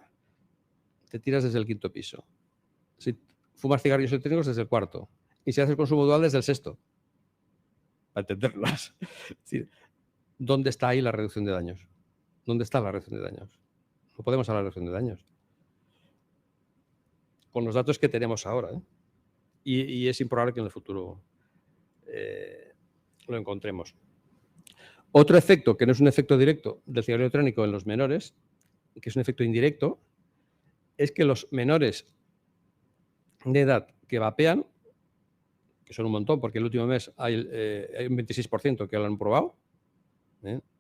te tiras desde el 5º piso. Si fumas cigarrillos electrónicos, desde el 4º. Y si haces consumo dual, desde el 6º. Para entenderlas. Es decir, ¿dónde está ahí la reducción de daños? ¿Dónde está la reducción de daños? No podemos hablar de reducción de daños. Con los datos que tenemos ahora. Y es improbable que en el futuro lo encontremos. Otro efecto, que no es un efecto directo del cigarrillo electrónico en los menores, que es un efecto indirecto, es que los menores de edad que vapean, que son un montón, porque el último mes hay un 26% que lo han probado.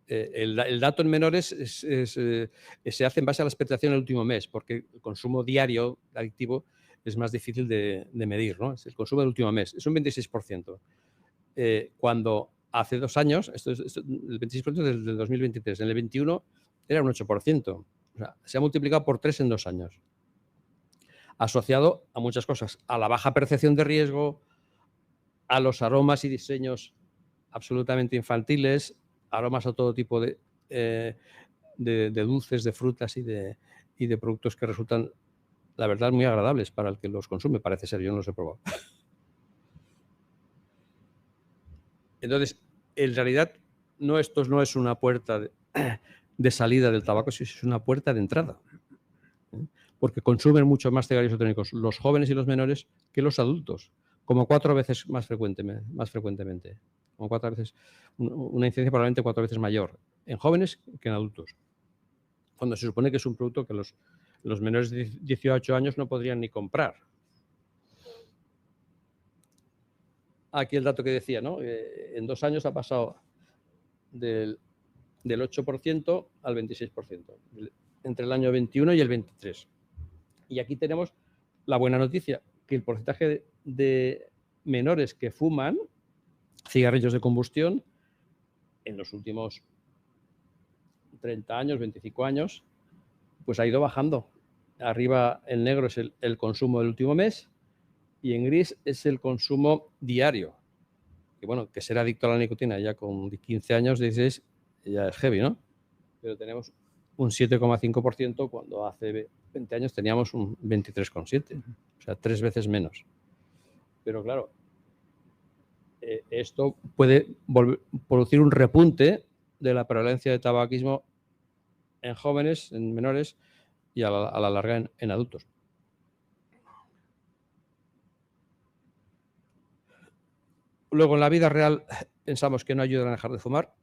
El dato en menores se hace en base a la expectación del último mes, porque el consumo diario adictivo es más difícil de medir, ¿no? Es el consumo del último mes, es un 26%. Cuando hace 2 años, el 26% del 2023, en el 21 era un 8%. O sea, se ha multiplicado por 3 en 2 años. Asociado a muchas cosas, a la baja percepción de riesgo, a los aromas y diseños absolutamente infantiles, aromas a todo tipo de dulces, de frutas y de productos que resultan, la verdad, muy agradables para el que los consume, parece ser, yo no los he probado. Entonces, en realidad, esto no es una puerta de salida del tabaco, sino es una puerta de entrada. Porque consumen mucho más cigarrillos electrónicos los jóvenes y los menores que los adultos, como 4 veces más frecuentemente. Como 4 veces, una incidencia probablemente 4 veces mayor en jóvenes que en adultos. Cuando se supone que es un producto que los menores de 18 años no podrían ni comprar. Aquí el dato que decía, ¿no? En 2 años ha pasado del 8% al 26%, entre el año 21 y el 23. Y aquí tenemos la buena noticia, que el porcentaje de menores que fuman cigarrillos de combustión en los últimos 30 años, 25 años, pues ha ido bajando. Arriba en negro es el consumo del último mes y en gris es el consumo diario. Que bueno, que ser adicto a la nicotina ya con 15 años, 16, ya es heavy, ¿no? Pero tenemos un 7,5% cuando hace 20 años teníamos un 23,7%. O sea, 3 veces menos. Pero claro, esto puede producir un repunte de la prevalencia de tabaquismo en jóvenes, en menores, y a la larga en adultos. Luego, en la vida real, pensamos que no ayudan a dejar de fumar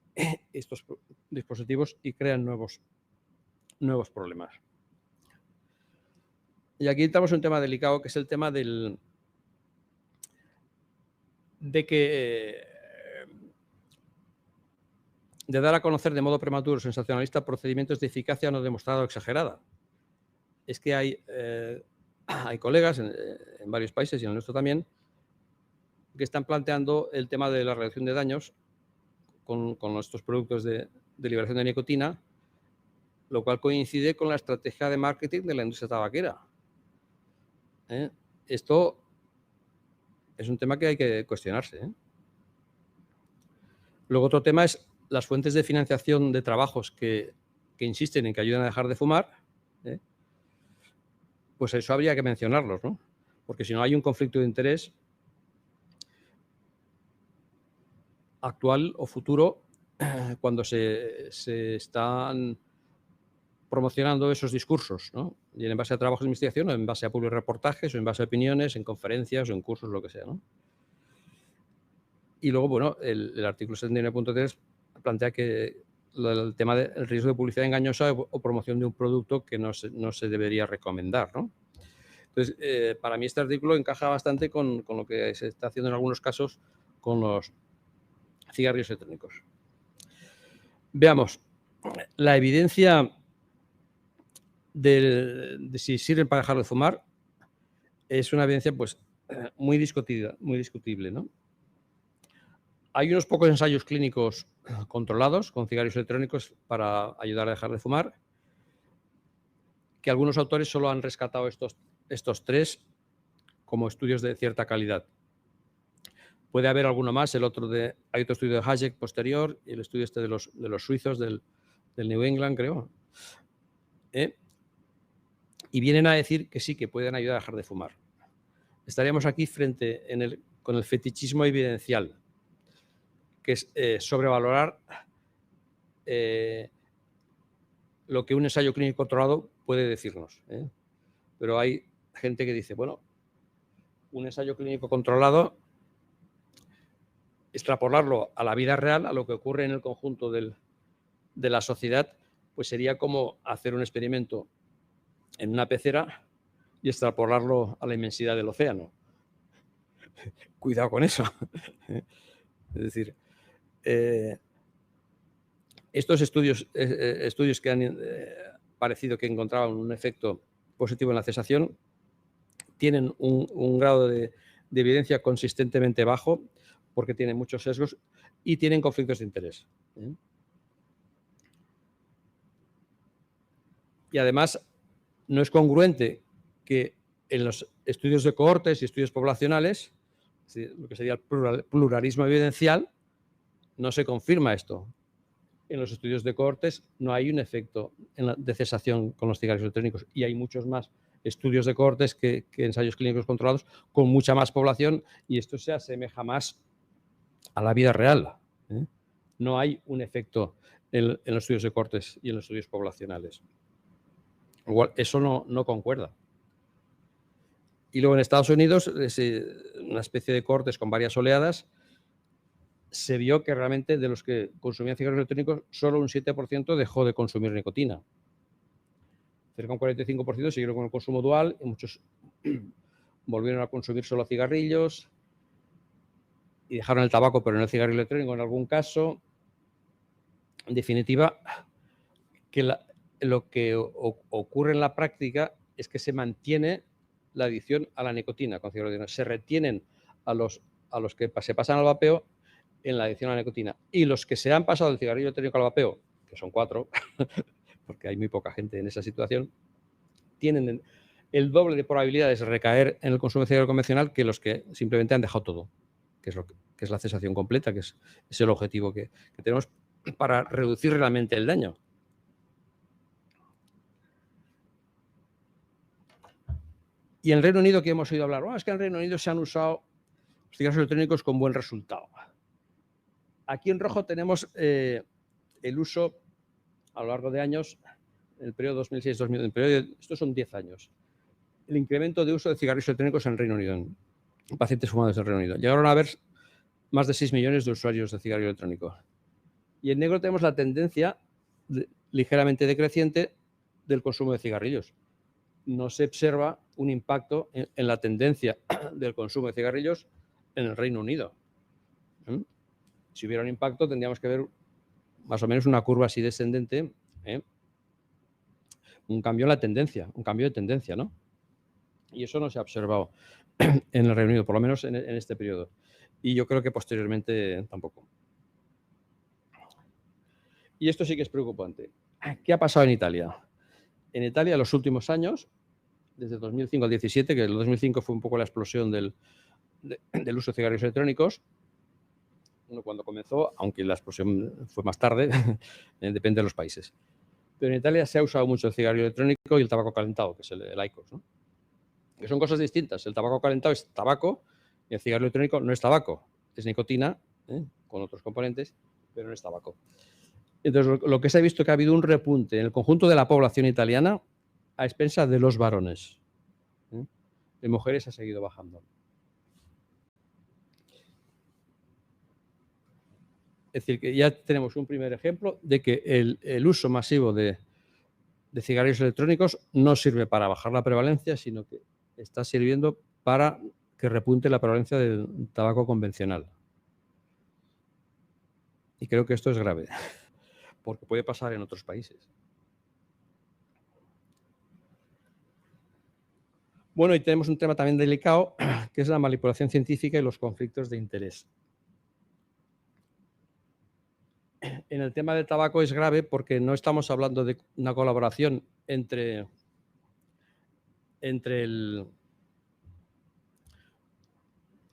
estos dispositivos y crean nuevos problemas. Y aquí entramos en un tema delicado, que es el tema de dar a conocer de modo prematuro, sensacionalista, procedimientos de eficacia no demostrada o exagerada. Es que hay colegas en varios países y en el nuestro también que están planteando el tema de la reducción de daños con estos productos de liberación de nicotina, lo cual coincide con la estrategia de marketing de la industria tabaquera. Esto es un tema que hay que cuestionarse. Luego, otro tema es las fuentes de financiación de trabajos que insisten en que ayudan a dejar de fumar. Pues eso habría que mencionarlos, ¿no? Porque si no hay un conflicto de interés actual o futuro cuando se están promocionando esos discursos, ¿no? Y en base a trabajos de investigación, o en base a publicar reportajes, o en base a opiniones, en conferencias, o en cursos, lo que sea, ¿no? Y luego, bueno, el artículo 79.3 plantea que el tema del riesgo de publicidad engañosa o promoción de un producto que no se debería recomendar, ¿no? Entonces, para mí este artículo encaja bastante con lo que se está haciendo en algunos casos con los cigarrillos electrónicos. Veamos, la evidencia de si sirven para dejar de fumar es una evidencia pues muy discutible, ¿no? Hay unos pocos ensayos clínicos controlados con cigarrillos electrónicos para ayudar a dejar de fumar, que algunos autores solo han rescatado estos 3 como estudios de cierta calidad. Puede haber alguno más, hay otro estudio de Hayek posterior y el estudio de los suizos del New England, creo. Y vienen a decir que sí, que pueden ayudar a dejar de fumar. Estaríamos aquí con el fetichismo evidencial, que es sobrevalorar lo que un ensayo clínico controlado puede decirnos. Pero hay gente que dice, bueno, un ensayo clínico controlado, extrapolarlo a la vida real, a lo que ocurre en el conjunto de la sociedad, pues sería como hacer un experimento en una pecera y extrapolarlo a la inmensidad del océano. Cuidado con eso. Es decir, estos estudios que han parecido que encontraban un efecto positivo en la cesación tienen un grado de evidencia consistentemente bajo porque tienen muchos sesgos y tienen conflictos de interés. Y además no es congruente que en los estudios de cohortes y estudios poblacionales, lo que sería el pluralismo evidencial, no se confirma esto. En los estudios de cohortes no hay un efecto de cesación con los cigarrillos electrónicos y hay muchos más estudios de cohortes que ensayos clínicos controlados con mucha más población y esto se asemeja más a la vida real. No hay un efecto en los estudios de cohortes y en los estudios poblacionales. Igual, eso no concuerda. Y luego en Estados Unidos, una especie de cohortes con varias oleadas, se vio que realmente de los que consumían cigarrillos electrónicos, solo un 7% dejó de consumir nicotina. Cerca de un 45% siguieron con el consumo dual y muchos volvieron a consumir solo cigarrillos y dejaron el tabaco, pero no el cigarrillo electrónico en algún caso. En definitiva, que lo que ocurre en la práctica es que se mantiene la adicción a la nicotina con cigarrillos electrónicos. Se retienen a los que se pasan al vapeo en la adicción a la nicotina. Y los que se han pasado del cigarrillo electrónico al vapeo, que son 4, porque hay muy poca gente en esa situación, tienen el doble de probabilidades de recaer en el consumo de cigarrillo convencional que los que simplemente han dejado todo, que es la cesación completa, que es el objetivo que tenemos para reducir realmente el daño. Y en el Reino Unido, que hemos oído hablar, es que en el Reino Unido se han usado cigarrillos electrónicos con buen resultado. Aquí en rojo tenemos el uso a lo largo de años en el periodo 2006-2000, estos son 10 años, el incremento de uso de cigarrillos electrónicos en el Reino Unido, en pacientes fumadores del Reino Unido. Llegaron a haber más de 6 millones de usuarios de cigarrillo electrónico. Y en negro tenemos la tendencia ligeramente decreciente del consumo de cigarrillos. No se observa un impacto en la tendencia del consumo de cigarrillos en el Reino Unido. Si hubiera un impacto, tendríamos que ver más o menos una curva así descendente, un cambio en la tendencia, un cambio de tendencia, ¿no? Y eso no se ha observado en el Reino Unido, por lo menos en este periodo. Y yo creo que posteriormente tampoco. Y esto sí que es preocupante. ¿Qué ha pasado en Italia? En Italia, en los últimos años, desde 2005 al 2017, que el 2005 fue un poco la explosión del uso de cigarrillos electrónicos, cuando comenzó, aunque la explosión fue más tarde, depende de los países. Pero en Italia se ha usado mucho el cigarrillo electrónico y el tabaco calentado, que es el IQOS, ¿no? Que son cosas distintas. El tabaco calentado es tabaco y el cigarrillo electrónico no es tabaco, es nicotina, con otros componentes, pero no es tabaco. Entonces, lo que se ha visto es que ha habido un repunte en el conjunto de la población italiana a expensas de los varones. De mujeres ha seguido bajando. Es decir, que ya tenemos un primer ejemplo de que el uso masivo de cigarrillos electrónicos no sirve para bajar la prevalencia, sino que está sirviendo para que repunte la prevalencia del tabaco convencional. Y creo que esto es grave, porque puede pasar en otros países. Bueno, y tenemos un tema también delicado, que es la manipulación científica y los conflictos de interés. En el tema del tabaco es grave porque no estamos hablando de una colaboración entre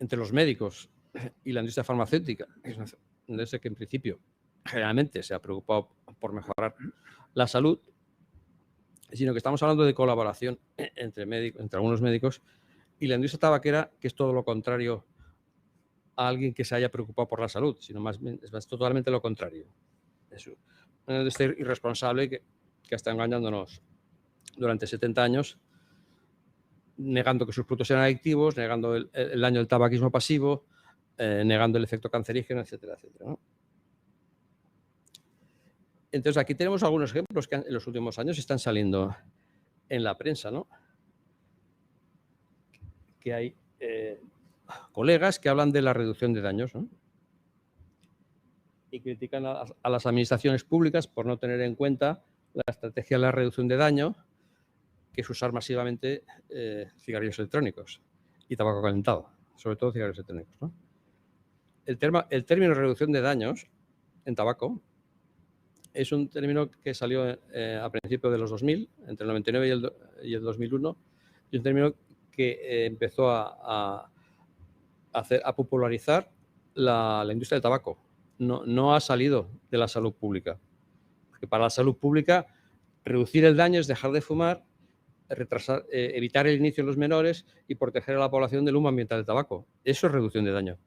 los médicos y la industria farmacéutica, que es una industria que en principio generalmente se ha preocupado por mejorar la salud, sino que estamos hablando de colaboración entre algunos médicos y la industria tabaquera, que es todo lo contrario a alguien que se haya preocupado por la salud, sino más bien es totalmente lo contrario. Es una industria irresponsable que ha estado engañándonos durante 70 años, negando que sus productos sean adictivos, negando el daño del tabaquismo pasivo, negando el efecto cancerígeno, etcétera, etcétera, ¿no? Entonces, aquí tenemos algunos ejemplos que en los últimos años están saliendo en la prensa, ¿no? Que hay colegas que hablan de la reducción de daños, ¿no? Y critican a las administraciones públicas por no tener en cuenta la estrategia de la reducción de daño, que es usar masivamente cigarrillos electrónicos y tabaco calentado, sobre todo cigarrillos electrónicos, ¿no? El término reducción de daños en tabaco es un término que salió a principios de los 2000, entre el 99 y el 2001, y un término que empezó a popularizar la industria del tabaco. No ha salido de la salud pública. Porque para la salud pública, reducir el daño es dejar de fumar, evitar el inicio en los menores y proteger a la población del humo ambiental del tabaco. Eso es reducción de daño.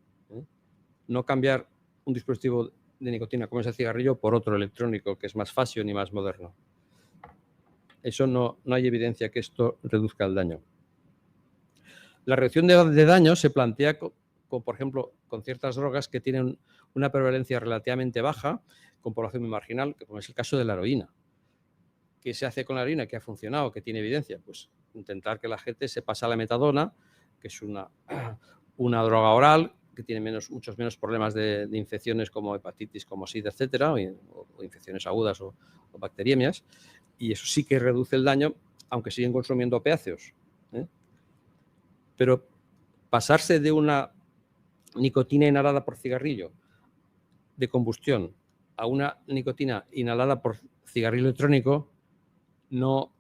No cambiar un dispositivo de nicotina como es el cigarrillo por otro electrónico que es más fashion y más moderno. Eso no hay evidencia que esto reduzca el daño. La reducción de daño se plantea por ejemplo, con ciertas drogas que tienen una prevalencia relativamente baja con población muy marginal, como es el caso de la heroína. ¿Qué se hace con la heroína? ¿Qué ha funcionado? ¿Qué tiene evidencia? Pues intentar que la gente se pase a la metadona, que es una droga oral que tiene muchos menos problemas de infecciones como hepatitis, como SIDA, etcétera, o infecciones agudas o bacteriemias, y eso sí que reduce el daño, aunque siguen consumiendo opiáceos. Pero pasarse de una nicotina inhalada por cigarrillo de combustión a una nicotina inhalada por cigarrillo electrónico no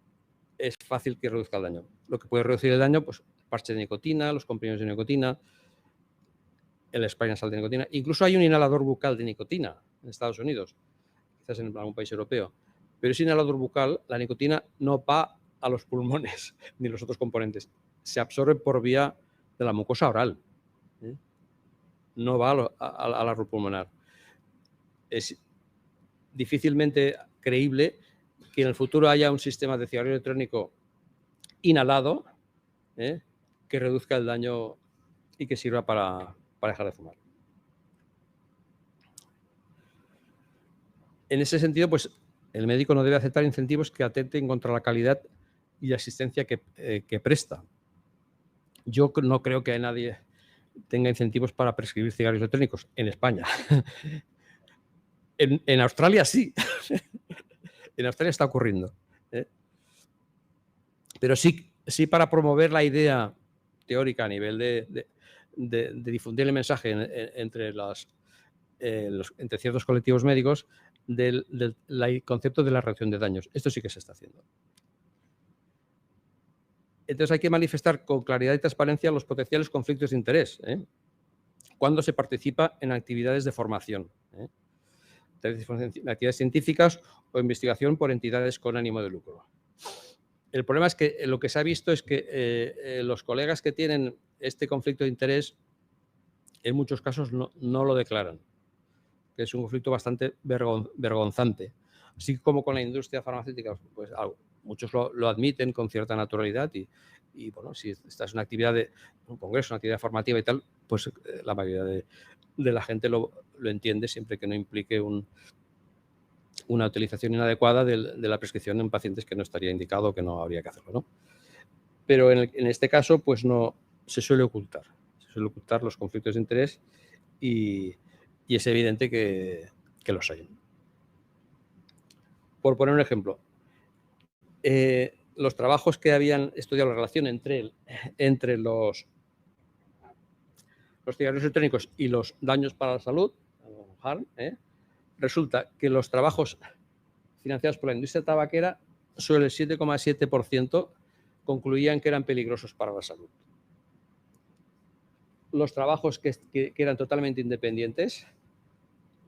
es fácil que reduzca el daño. Lo que puede reducir el daño, pues parches de nicotina, los comprimidos de nicotina, el spray nasal de nicotina. Incluso hay un inhalador bucal de nicotina en Estados Unidos, quizás en algún país europeo. Pero ese inhalador bucal, la nicotina no va a los pulmones ni los otros componentes. Se absorbe por vía de la mucosa oral. No va a la red pulmonar. Es difícilmente creíble que en el futuro haya un sistema de cigarrillo electrónico inhalado que reduzca el daño y que sirva para dejar de fumar. En ese sentido, pues el médico no debe aceptar incentivos que atenten contra la calidad y la asistencia que presta. Yo no creo que nadie tenga incentivos para prescribir cigarrillos electrónicos en España. En Australia sí. En Australia está ocurriendo. Pero sí para promover la idea teórica a nivel de difundir el mensaje entre ciertos colectivos médicos del concepto de la reducción de daños. Esto sí que se está haciendo. Entonces hay que manifestar con claridad y transparencia los potenciales conflictos de interés cuando se participa en actividades de formación, actividades científicas o investigación por entidades con ánimo de lucro. El problema es que lo que se ha visto es que los colegas que tienen este conflicto de interés en muchos casos no lo declaran, que es un conflicto bastante vergonzante. Así como con la industria farmacéutica, pues muchos lo admiten con cierta naturalidad y bueno, si esta es una actividad de un congreso, una actividad formativa y tal, pues la mayoría de la gente lo entiende siempre que no implique una utilización inadecuada de la prescripción en pacientes que no estaría indicado o que no habría que hacerlo, ¿no? Pero en este caso, pues no se suele ocultar. Se suele ocultar los conflictos de interés y es evidente que los hay. Por poner un ejemplo, los trabajos que habían estudiado la relación entre los cigarrillos electrónicos y los daños para la salud, resulta que los trabajos financiados por la industria tabaquera, solo el 7,7% concluían que eran peligrosos para la salud. Los trabajos que eran totalmente independientes,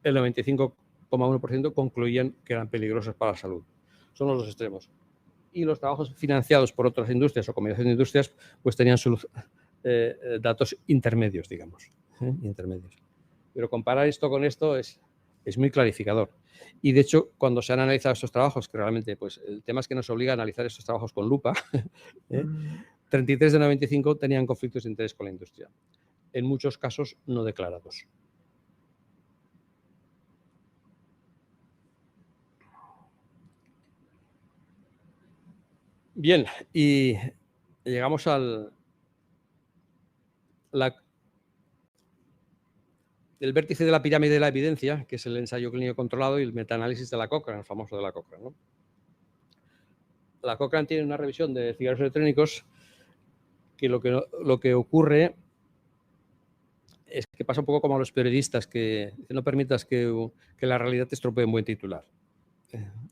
el 95,1% concluían que eran peligrosos para la salud. Son los dos extremos. Y los trabajos financiados por otras industrias o combinación de industrias, pues tenían datos intermedios, digamos. Intermedios. Pero comparar esto con esto es muy clarificador. Y de hecho, cuando se han analizado estos trabajos, que realmente pues, el tema es que nos obliga a analizar estos trabajos con lupa, 33 de 95 tenían conflictos de interés con la industria. En muchos casos no declarados. Bien, y llegamos al vértice de la pirámide de la evidencia, que es el ensayo clínico controlado y el metaanálisis de la Cochrane, el famoso de la Cochrane, ¿no? La Cochrane tiene una revisión de cigarrillos electrónicos que lo que ocurre es que pasa un poco como a los periodistas, que no permitas que la realidad te estropee un buen titular.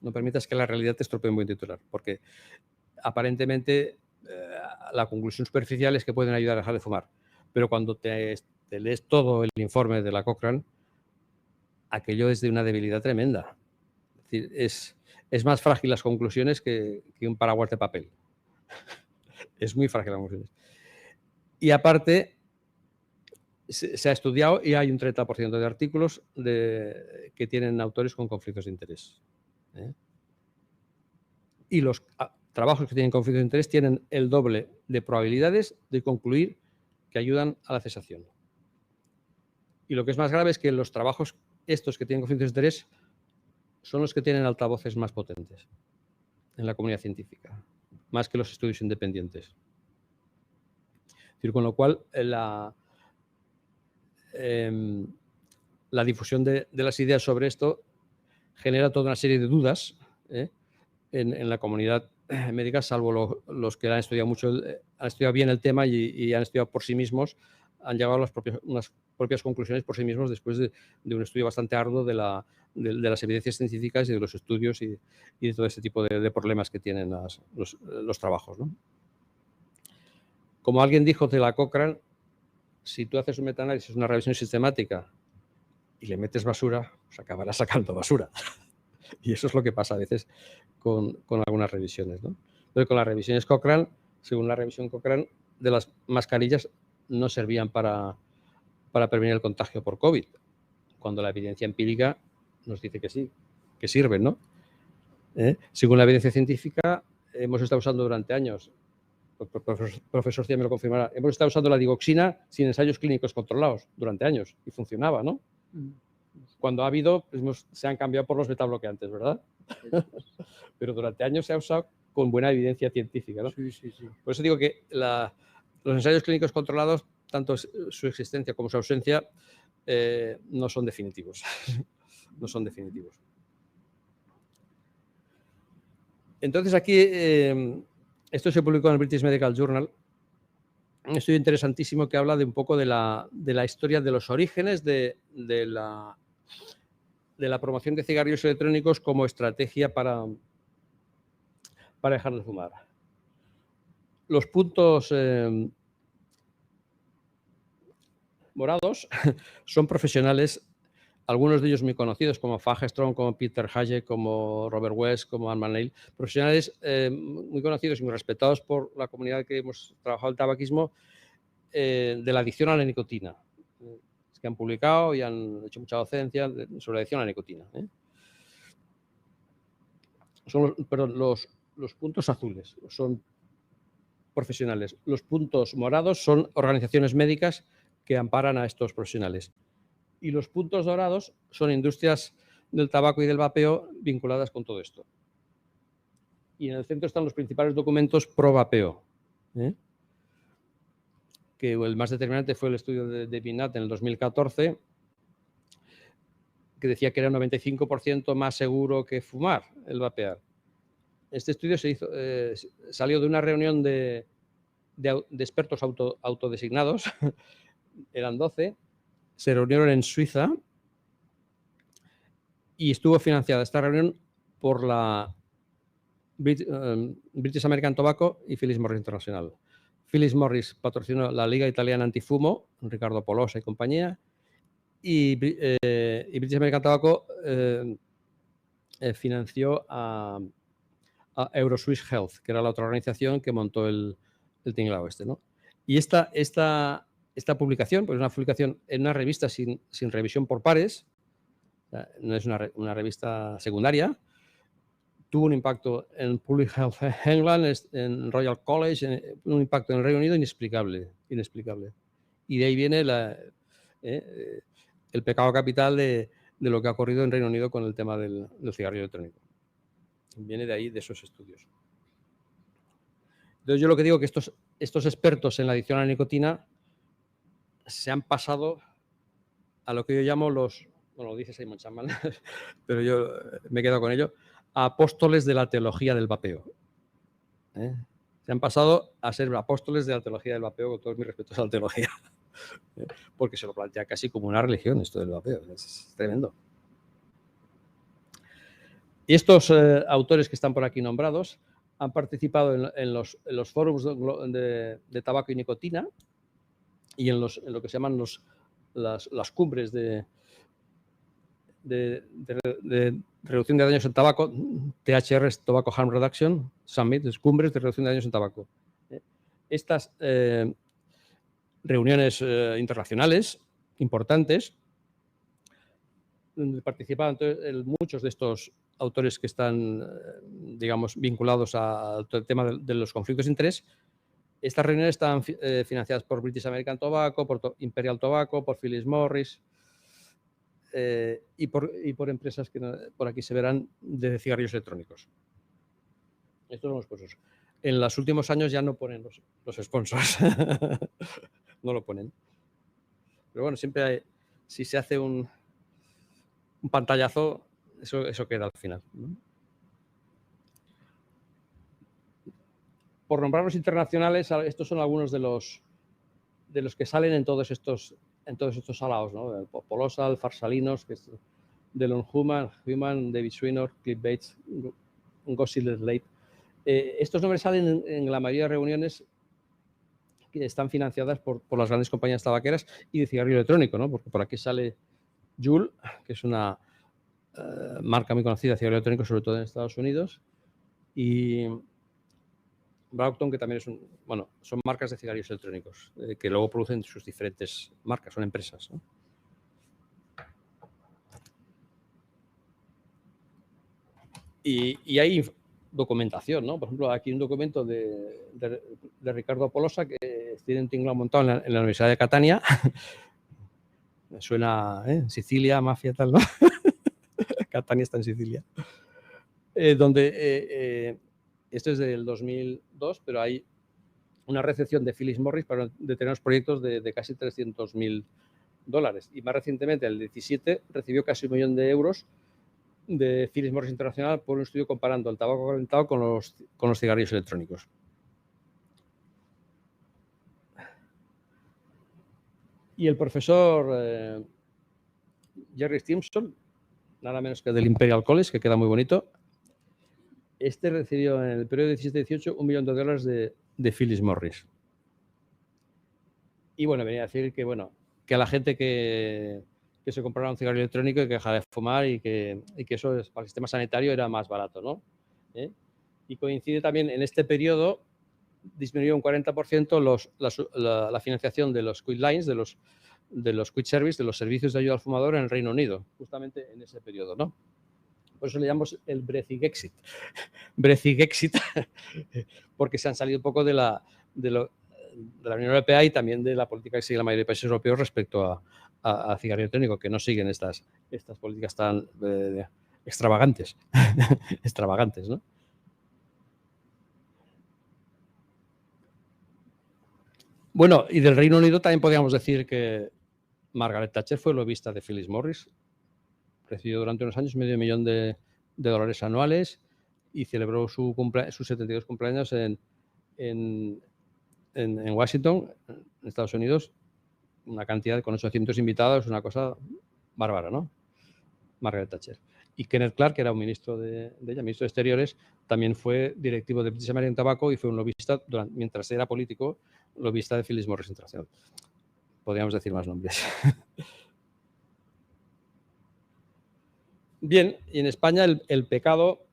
No permitas que la realidad te estropee un buen titular, porque aparentemente la conclusión superficial es que pueden ayudar a dejar de fumar. Pero cuando te lees todo el informe de la Cochrane, aquello es de una debilidad tremenda. Es decir, es más frágil las conclusiones que un paraguas de papel. Es muy frágil las conclusiones. Y aparte, se ha estudiado y hay un 30% de artículos que tienen autores con conflictos de interés. Y los trabajos que tienen conflictos de interés tienen el doble de probabilidades de concluir que ayudan a la cesación. Y lo que es más grave es que los trabajos estos que tienen conflictos de interés son los que tienen altavoces más potentes en la comunidad científica, más que los estudios independientes. Es decir, con lo cual, la difusión de las ideas sobre esto genera toda una serie de dudas en la comunidad médica, salvo los que han estudiado mucho, han estudiado bien el tema y han estudiado por sí mismos, han llegado a unas propias conclusiones por sí mismos después de un estudio bastante arduo de las evidencias científicas y de los estudios y de todo ese tipo de problemas que tienen los trabajos, ¿no? Como alguien dijo de la Cochrane, si tú haces un metaanálisis, una revisión sistemática y le metes basura, pues acabarás sacando basura. Y eso es lo que pasa a veces con algunas revisiones, ¿no? Entonces, con las revisiones Cochrane, según la revisión Cochrane, de las mascarillas no servían para prevenir el contagio por COVID, cuando la evidencia empírica nos dice que sí, que sirven, ¿no? Según la evidencia científica, hemos estado usando durante años, el profesor Cía me lo confirmará, hemos estado usando la digoxina sin ensayos clínicos controlados durante años y funcionaba, ¿no? Cuando ha habido, pues se han cambiado por los betabloqueantes, ¿verdad? Pero durante años se ha usado con buena evidencia científica, ¿no? Sí, sí, sí. Por eso digo que los ensayos clínicos controlados, tanto su existencia como su ausencia, no son definitivos. No son definitivos. Entonces aquí, esto se publicó en el British Medical Journal, un estudio interesantísimo que habla de un poco de la historia de los orígenes de la promoción de cigarrillos electrónicos como estrategia para dejar de fumar. Los puntos morados son profesionales, algunos de ellos muy conocidos, como Fagerström, como Peter Hage, como Robert West, como Armand Neil, profesionales muy conocidos y muy respetados por la comunidad que hemos trabajado el tabaquismo, de la adicción a la nicotina, que han publicado y han hecho mucha docencia sobre la adicción a la nicotina. Son los puntos azules son profesionales. Los puntos morados son organizaciones médicas que amparan a estos profesionales. Y los puntos dorados son industrias del tabaco y del vapeo vinculadas con todo esto. Y en el centro están los principales documentos pro vapeo, que el más determinante fue el estudio de Binat en el 2014, que decía que era un 95% más seguro que fumar el vapear. Este estudio salió de una reunión de expertos autodesignados, eran 12, se reunieron en Suiza y estuvo financiada esta reunión por la British American Tobacco y Philip Morris International. Philip Morris patrocinó la Liga Italiana Antifumo, Ricardo Polosa y compañía, y British American Tobacco financió a Euroswiss Health, que era la otra organización que montó el tinglao este, ¿no? Y esta publicación, pues es una publicación en una revista sin revisión por pares, no es una revista secundaria, tuvo un impacto en Public Health England, en Royal College, un impacto en el Reino Unido inexplicable. Y de ahí viene el pecado capital de lo que ha ocurrido en Reino Unido con el tema del cigarrillo electrónico. Viene de ahí, de esos estudios. Entonces yo lo que digo es que estos expertos en la adicción a la nicotina se han pasado a lo que yo llamo lo dice Simon Chapman, pero yo me he quedado con ello, a apóstoles de la teología del vapeo. Se han pasado a ser apóstoles de la teología del vapeo, con todos mis respetos a la teología, porque se lo plantea casi como una religión esto del vapeo, es tremendo. Y estos autores que están por aquí nombrados han participado en los foros de tabaco y nicotina y en lo que se llaman las cumbres de reducción de daños en tabaco, THR, Tobacco Harm Reduction Summit, cumbres de reducción de daños en tabaco. Estas reuniones internacionales importantes, donde participaban muchos de estos autores que están, digamos, vinculados al tema de los conflictos de interés. Estas reuniones estaban financiadas por British American Tobacco, por Imperial Tobacco, por Philip Morris y por empresas que por aquí se verán de cigarrillos electrónicos. Estos son los sponsors. En los últimos años ya no ponen los sponsors. No lo ponen. Pero bueno, siempre hay, si se hace un pantallazo, eso queda al final, ¿no? Por nombrar los internacionales, estos son algunos de los que salen en todos estos salados, ¿no? Polosal, Farsalinos, que es Delon Human, David Swinor, Cliff Bates, Gossil Slate. Estos nombres salen en la mayoría de reuniones que están financiadas por las grandes compañías tabaqueras y de cigarrillo electrónico, ¿no? Porque por aquí sale Juul, que es una marca muy conocida de cigarrillo electrónico, sobre todo en Estados Unidos, y Brockton, que también son marcas de cigarrillos electrónicos, que luego producen sus diferentes marcas, son empresas, ¿no? Y hay documentación, ¿no? Por ejemplo, aquí un documento de Ricardo Polosa, que tiene un tinglado montado en la Universidad de Catania. Me suena, Sicilia, mafia, tal, ¿no? Catania está en Sicilia. Donde esto es del 2002, pero hay una recepción de Philip Morris para determinados proyectos de casi $300.000. Y más recientemente, el 17, recibió casi 1 millón de euros de Philip Morris Internacional por un estudio comparando el tabaco calentado con los cigarrillos electrónicos. Y el profesor Jerry Stimson, nada menos que del Imperial College, que queda muy bonito, este recibió en el periodo 17-18 $1 millón de Philip Morris. Y bueno, venía a decir que, bueno, que a la gente que se comprara un cigarrillo electrónico y que dejara de fumar y que eso para el sistema sanitario era más barato, ¿no? Y coincide también en este periodo, disminuyó un 40% la financiación de los quit lines, de los quit service, de los servicios de ayuda al fumador en el Reino Unido, justamente en ese periodo, ¿no? Por eso le llamamos el Brexit. Brexit, porque se han salido un poco de la Unión Europea y también de la política que sigue la mayoría de países europeos respecto a cigarrillo electrónico, que no siguen estas políticas tan extravagantes, extravagantes, ¿no? Bueno, y del Reino Unido también podríamos decir que Margaret Thatcher fue lobista de Philip Morris. Recibió durante unos años $500.000 anuales y celebró sus 72 cumpleaños en Washington, en Estados Unidos, una cantidad con 800 invitados, una cosa bárbara, ¿no? Margaret Thatcher. Y Kenneth Clark, que era un ministro de ella, ministro de Exteriores, también fue directivo de British American Tobacco y fue un lobista, mientras era político, lobista de Philip Morris International. Podríamos decir más nombres. Bien, y en España el pecado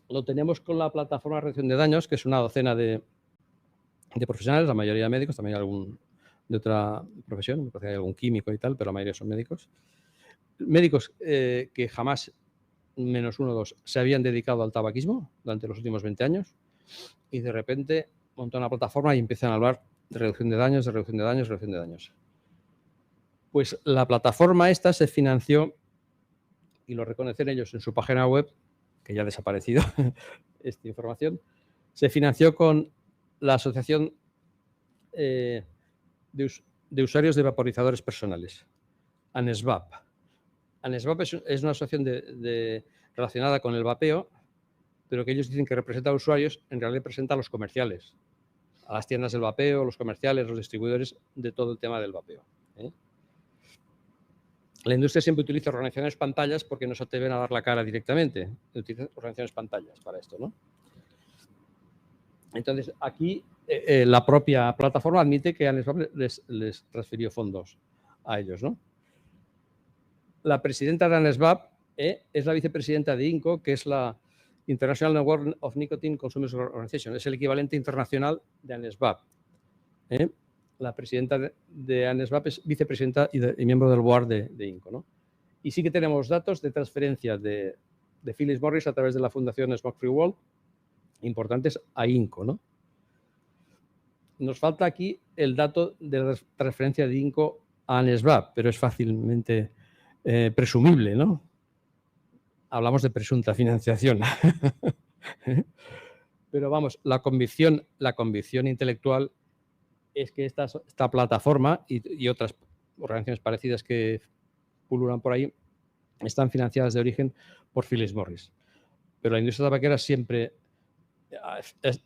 lo tenemos con la plataforma de reducción de daños, que es una docena de profesionales, la mayoría médicos, también hay algún de otra profesión, me parece que hay algún químico y tal, pero la mayoría son médicos. Médicos que jamás, menos 1 o 2, se habían dedicado al tabaquismo durante los últimos 20 años y de repente montan una plataforma y empiezan a hablar de reducción de daños, de reducción de daños, de reducción de daños. Pues la plataforma esta se financió, y lo reconocen ellos en su página web, que ya ha desaparecido esta información, se financió con la Asociación de Usuarios de Vaporizadores Personales, ANSVAP. ANSVAP es una asociación relacionada con el vapeo, pero que ellos dicen que representa a usuarios, en realidad representa a los comerciales, a las tiendas del vapeo, los comerciales, los distribuidores de todo el tema del vapeo. La industria siempre utiliza organizaciones pantallas porque no se atreven a dar la cara directamente. Utilizan organizaciones pantallas para esto, ¿no? Entonces, aquí la propia plataforma admite que ANSVAP les transfirió fondos a ellos, ¿no? La presidenta de ANSVAP es la vicepresidenta de INCO, que es la International Network of Nicotine Consumers Organization. Es el equivalente internacional de ANSVAP. La presidenta de ANSVAP es vicepresidenta y miembro del board de INCO, ¿no? Y sí que tenemos datos de transferencia de Philip Morris a través de la Fundación Smoke Free World, importantes a INCO, ¿no? Nos falta aquí el dato de la transferencia de INCO a ANSVAP, pero es fácilmente presumible, ¿no? Hablamos de presunta financiación. Pero vamos, la convicción intelectual es que esta plataforma y otras organizaciones parecidas que pululan por ahí están financiadas de origen por Philip Morris. Pero la industria tabaquera siempre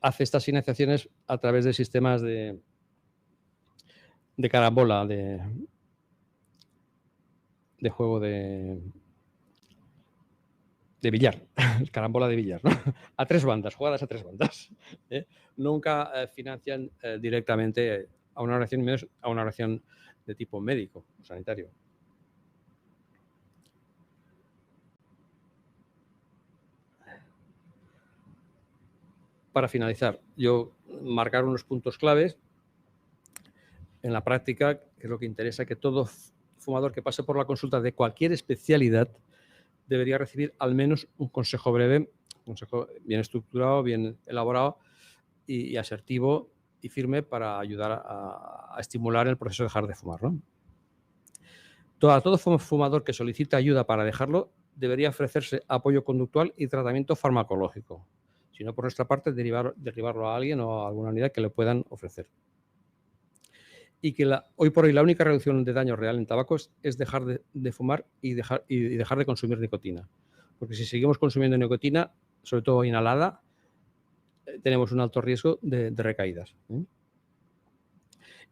hace estas financiaciones a través de sistemas de carambola, de juego de billar, carambola de billar, ¿no? A 3 bandas, jugadas a 3 bandas. Nunca financian directamente a una organización, menos a una organización de tipo médico o sanitario. Para finalizar, yo marcar unos puntos claves. En la práctica, que es lo que interesa, que todo fumador que pase por la consulta de cualquier especialidad debería recibir al menos un consejo breve consejo bien estructurado, bien elaborado y asertivo y firme para ayudar a estimular el proceso de dejar de fumar, ¿no? A todo fumador que solicite ayuda para dejarlo debería ofrecerse apoyo conductual y tratamiento farmacológico. Si no, por nuestra parte, derivarlo a alguien o a alguna unidad que le puedan ofrecer. Y que hoy por hoy la única reducción de daño real en tabaco es dejar de fumar y dejar de consumir nicotina. Porque si seguimos consumiendo nicotina, sobre todo inhalada, tenemos un alto riesgo de recaídas.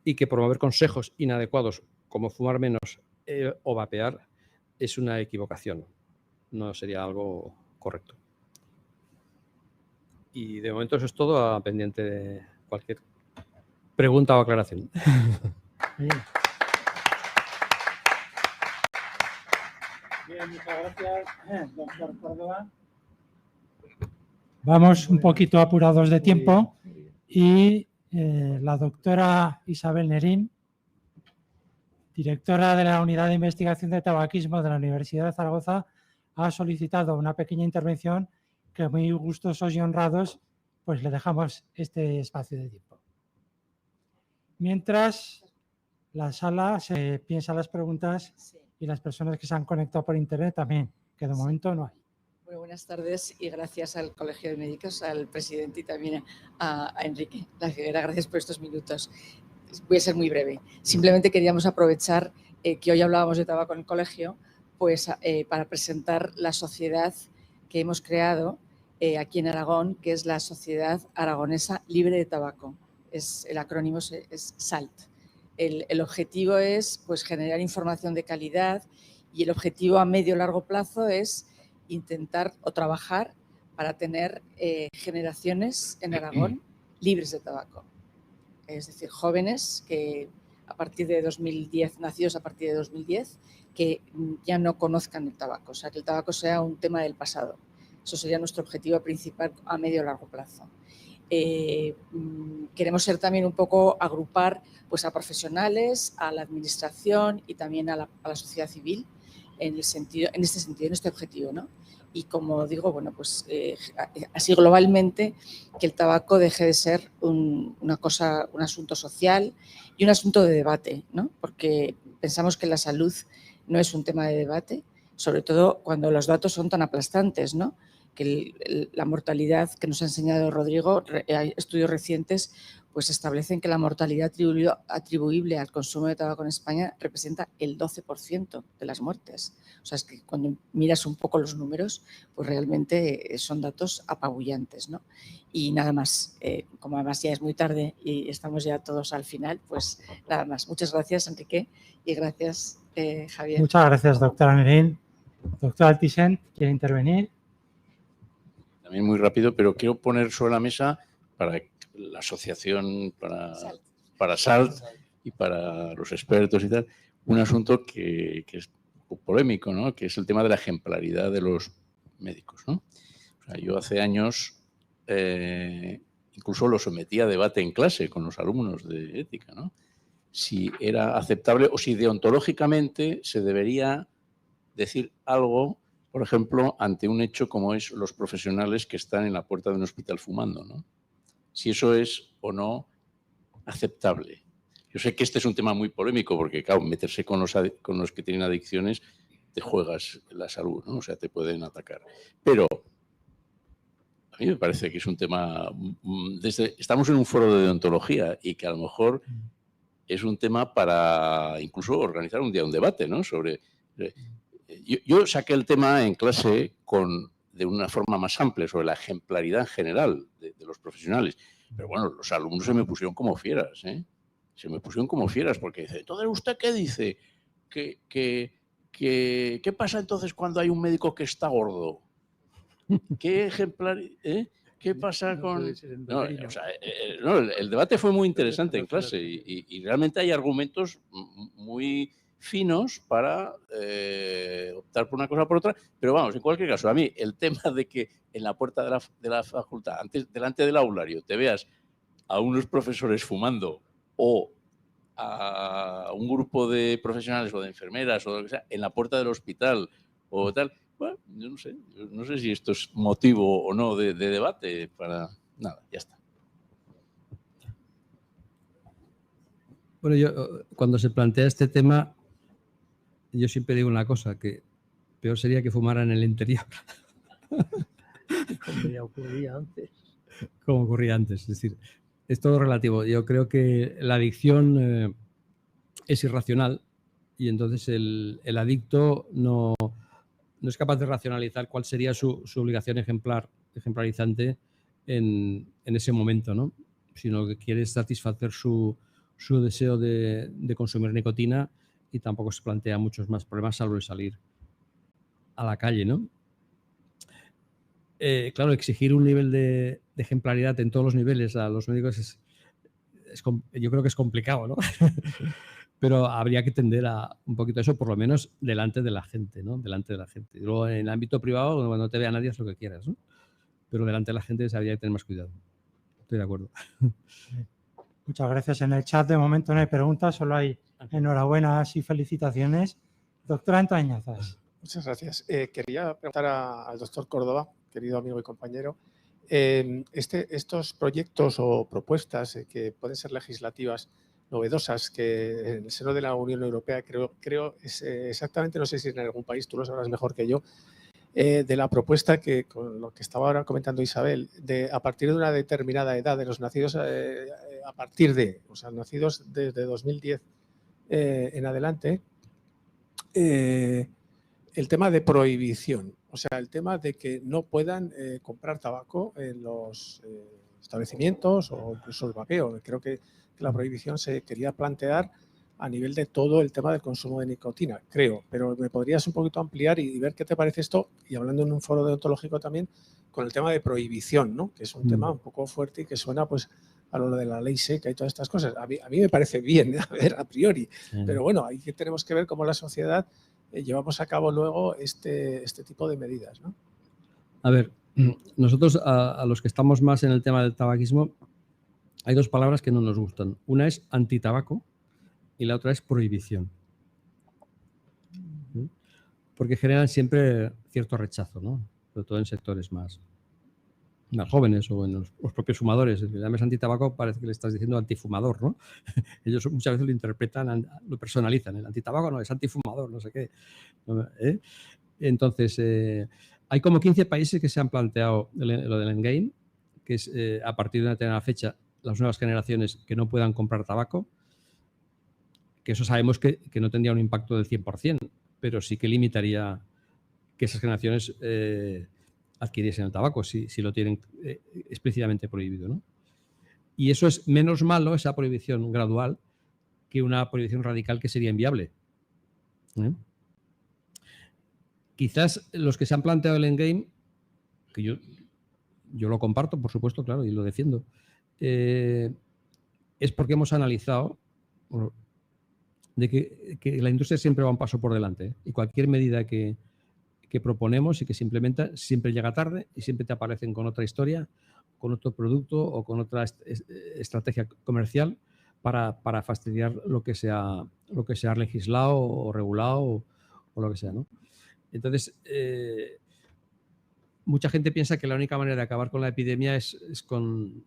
Y que promover consejos inadecuados como fumar menos o vapear es una equivocación. No sería algo correcto. Y de momento eso es todo, a pendiente de cualquier pregunta o aclaración. Bien. Bien, muchas gracias, doctor Córdoba. Vamos un poquito apurados de tiempo y la doctora Isabel Nerín, directora de la Unidad de Investigación de Tabaquismo de la Universidad de Zaragoza, ha solicitado una pequeña intervención que muy gustosos y honrados pues le dejamos este espacio de tiempo. Mientras la sala se piensa las preguntas y las personas que se han conectado por internet también, que de momento no hay. Bueno, buenas tardes y gracias al Colegio de Médicos, al presidente y también a Enrique La Figuera. Gracias por estos minutos. Voy a ser muy breve. Simplemente queríamos aprovechar que hoy hablábamos de tabaco en el colegio, pues para presentar la sociedad que hemos creado aquí en Aragón, que es la Sociedad Aragonesa Libre de Tabaco. El acrónimo es SALT. El objetivo es pues, generar información de calidad y el objetivo a medio y largo plazo es intentar o trabajar para tener generaciones en Aragón libres de tabaco. Es decir, jóvenes que a partir de 2010, nacidos a partir de 2010, que ya no conozcan el tabaco, o sea, que el tabaco sea un tema del pasado. Eso sería nuestro objetivo principal a medio y largo plazo. Queremos ser también un poco agrupar pues, a profesionales, a la administración y también a la sociedad civil en este objetivo, ¿no? Y como digo, bueno, pues así globalmente que el tabaco deje de ser un asunto social y un asunto de debate, ¿no? Porque pensamos que la salud no es un tema de debate, sobre todo cuando los datos son tan aplastantes, ¿no? Que la mortalidad que nos ha enseñado Rodrigo, estudios recientes, pues establecen que la mortalidad atribuible al consumo de tabaco en España representa el 12% de las muertes. O sea, es que cuando miras un poco los números, pues realmente son datos apabullantes, ¿no? Y nada más, como además ya es muy tarde y estamos ya todos al final, pues nada más. Muchas gracias, Enrique, y gracias, Javier. Muchas gracias, doctora Nerín. Doctor Altisent, ¿quiere intervenir? También muy rápido, pero quiero poner sobre la mesa para la asociación, para SALT y para los expertos y tal, un asunto que es polémico, ¿no? Que es el tema de la ejemplaridad de los médicos, ¿no? O sea, yo hace años incluso lo sometí a debate en clase con los alumnos de ética, ¿no? Si era aceptable o si deontológicamente se debería decir algo, por ejemplo, ante un hecho como es los profesionales que están en la puerta de un hospital fumando, ¿no? Si eso es o no aceptable. Yo sé que este es un tema muy polémico porque, claro, meterse con los que tienen adicciones te juegas la salud, ¿no? O sea, te pueden atacar. Pero a mí me parece que es un tema... estamos en un foro de deontología y que a lo mejor es un tema para incluso organizar un día un debate, ¿no? Sobre... Yo saqué el tema en clase de una forma más amplia sobre la ejemplaridad en general de los profesionales. Pero bueno, los alumnos se me pusieron como fieras, ¿eh? Se me pusieron como fieras porque dice, entonces, ¿usted qué dice? ¿Qué pasa entonces cuando hay un médico que está gordo? ¿Qué ejemplar? ¿Qué pasa con...? No, o sea, no, el debate fue muy interesante en clase y realmente hay argumentos muy finos para optar por una cosa o por otra, pero vamos, en cualquier caso, a mí el tema de que en la puerta de la facultad, delante del aulario, te veas a unos profesores fumando o a un grupo de profesionales o de enfermeras o lo que sea, en la puerta del hospital o tal, Bueno, yo no sé si esto es motivo o no de debate para... Nada, ya está. Bueno, yo cuando se plantea este tema, yo siempre digo una cosa, que peor sería que fumara en el interior. Como ya ocurría antes. Como ocurría antes, es decir, es todo relativo. Yo creo que la adicción es irracional y entonces el adicto no es capaz de racionalizar cuál sería su obligación ejemplarizante en ese momento, ¿no? Sino que quiere satisfacer su deseo de consumir nicotina y tampoco se plantea muchos más problemas salvo el salir a la calle, ¿no? Claro, exigir un nivel de ejemplaridad en todos los niveles a los médicos yo creo que es complicado, ¿no? Pero habría que tender a un poquito eso, por lo menos delante de la gente, ¿no? Delante de la gente. Y luego en el ámbito privado, cuando no te vea nadie, haz lo que quieras, ¿no? Pero delante de la gente habría que tener más cuidado. Estoy de acuerdo. Muchas gracias. En el chat de momento no hay preguntas, solo hay enhorabuenas y felicitaciones. Doctora Antoñazas. Muchas gracias. Quería preguntar al doctor Córdoba, querido amigo y compañero, estos proyectos o propuestas que pueden ser legislativas novedosas que en el seno de la Unión Europea creo es exactamente, no sé si en algún país, tú lo sabrás mejor que yo, de la propuesta que con lo que estaba ahora comentando Isabel, de a partir de una determinada edad de los nacidos a partir de, o sea, nacidos desde 2010 en adelante, el tema de prohibición, o sea, el tema de que no puedan comprar tabaco en los establecimientos o incluso el vapeo. Creo que la prohibición se quería plantear a nivel de todo el tema del consumo de nicotina, creo, pero me podrías un poquito ampliar y ver qué te parece esto, y hablando en un foro deontológico también, con el tema de prohibición, ¿no? Que es un tema un poco fuerte y que suena pues a lo de la ley seca y todas estas cosas. A mí me parece bien, a ver, a priori, pero bueno, ahí tenemos que ver cómo la sociedad llevamos a cabo luego este tipo de medidas, ¿no? A ver, nosotros a los que estamos más en el tema del tabaquismo, hay dos palabras que no nos gustan. Una es antitabaco y la otra es prohibición. Porque generan siempre cierto rechazo, ¿no? Sobre todo en sectores más jóvenes o en los propios fumadores. Si le llamas antitabaco parece que le estás diciendo antifumador, ¿no? Ellos muchas veces lo interpretan, lo personalizan. El antitabaco no, es antifumador, no sé qué. Entonces, hay como 15 países que se han planteado lo del endgame, que es a partir de una determinada fecha las nuevas generaciones que no puedan comprar tabaco, que eso sabemos que no tendría un impacto del 100%, pero sí que limitaría que esas generaciones adquiriesen el tabaco si lo tienen explícitamente prohibido, ¿no? Y eso es menos malo, esa prohibición gradual, que una prohibición radical que sería inviable. Quizás los que se han planteado el endgame, que yo lo comparto, por supuesto, claro, y lo defiendo, es porque hemos analizado de que la industria siempre va un paso por delante, y cualquier medida que proponemos y que se implementa siempre llega tarde y siempre te aparecen con otra historia, con otro producto o con otra estrategia comercial para fastidiar lo que se ha legislado o regulado o lo que sea, ¿no? Entonces, mucha gente piensa que la única manera de acabar con la epidemia es con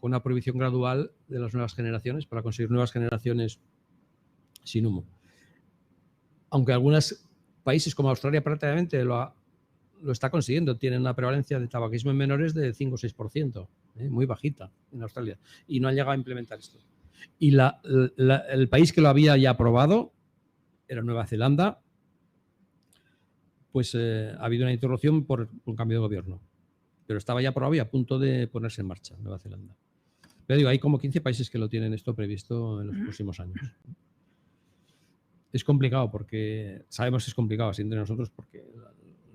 una prohibición gradual de las nuevas generaciones para conseguir nuevas generaciones sin humo. Aunque algunos países como Australia prácticamente lo está consiguiendo, tienen una prevalencia de tabaquismo en menores de 5 o 6%, muy bajita en Australia, y no han llegado a implementar esto. Y el país que lo había ya aprobado era Nueva Zelanda, pues ha habido una interrupción por un cambio de gobierno, pero estaba ya aprobado y a punto de ponerse en marcha Nueva Zelanda. Pero digo, hay como 15 países que lo tienen esto previsto en los próximos años. Es complicado porque, sabemos que es complicado así entre nosotros porque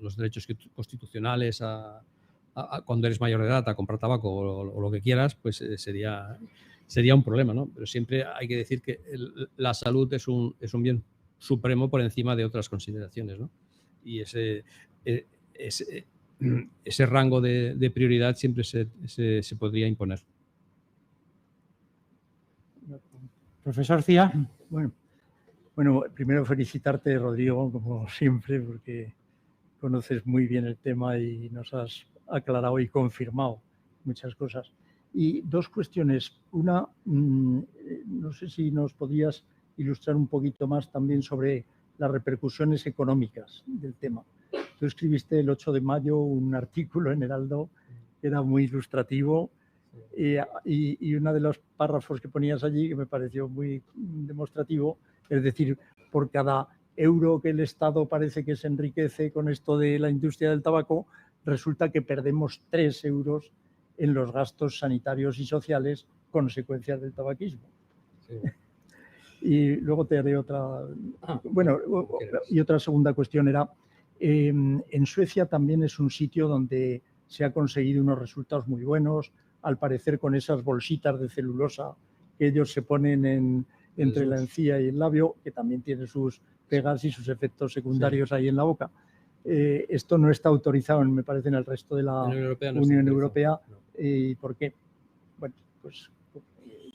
los derechos constitucionales cuando eres mayor de edad a comprar tabaco o lo que quieras, pues sería un problema, ¿no? Pero siempre hay que decir que la salud es un bien supremo por encima de otras consideraciones, ¿no? Y ese rango de prioridad siempre se podría imponer. Profesor Cía. Bueno, primero felicitarte, Rodrigo, como siempre, porque conoces muy bien el tema y nos has aclarado y confirmado muchas cosas. Y dos cuestiones. Una, no sé si nos podías ilustrar un poquito más también sobre las repercusiones económicas del tema. Tú escribiste el 8 de mayo un artículo en Heraldo que era muy ilustrativo y uno de los párrafos que ponías allí que me pareció muy demostrativo, es decir, por cada euro que el Estado parece que se enriquece con esto de la industria del tabaco, resulta que perdemos 3 euros en los gastos sanitarios y sociales consecuencias del tabaquismo. Sí. Y luego te haré otra... Bueno, y otra segunda cuestión era, en Suecia también es un sitio donde se ha conseguido unos resultados muy buenos, al parecer con esas bolsitas de celulosa que ellos se ponen entre la encía y el labio, que también tiene sus pegas y sus efectos secundarios ahí en la boca. Esto no está autorizado, me parece, en el resto de la Unión Europea. ¿Y por qué? Bueno, pues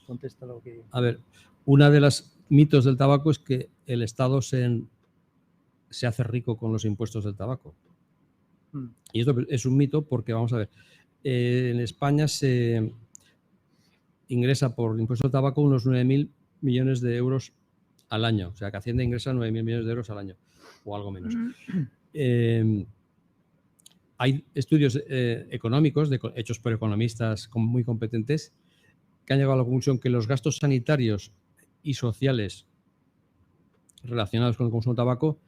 contesta lo que... A ver, una de los mitos del tabaco es que el Estado se hace rico con los impuestos del tabaco. Y esto es un mito porque, vamos a ver, en España se ingresa por impuesto del tabaco unos 9.000 millones de euros al año. O sea, que Hacienda ingresa 9.000 millones de euros al año, o algo menos. Hay estudios económicos hechos por economistas muy competentes que han llegado a la conclusión que los gastos sanitarios y sociales relacionados con el consumo de tabaco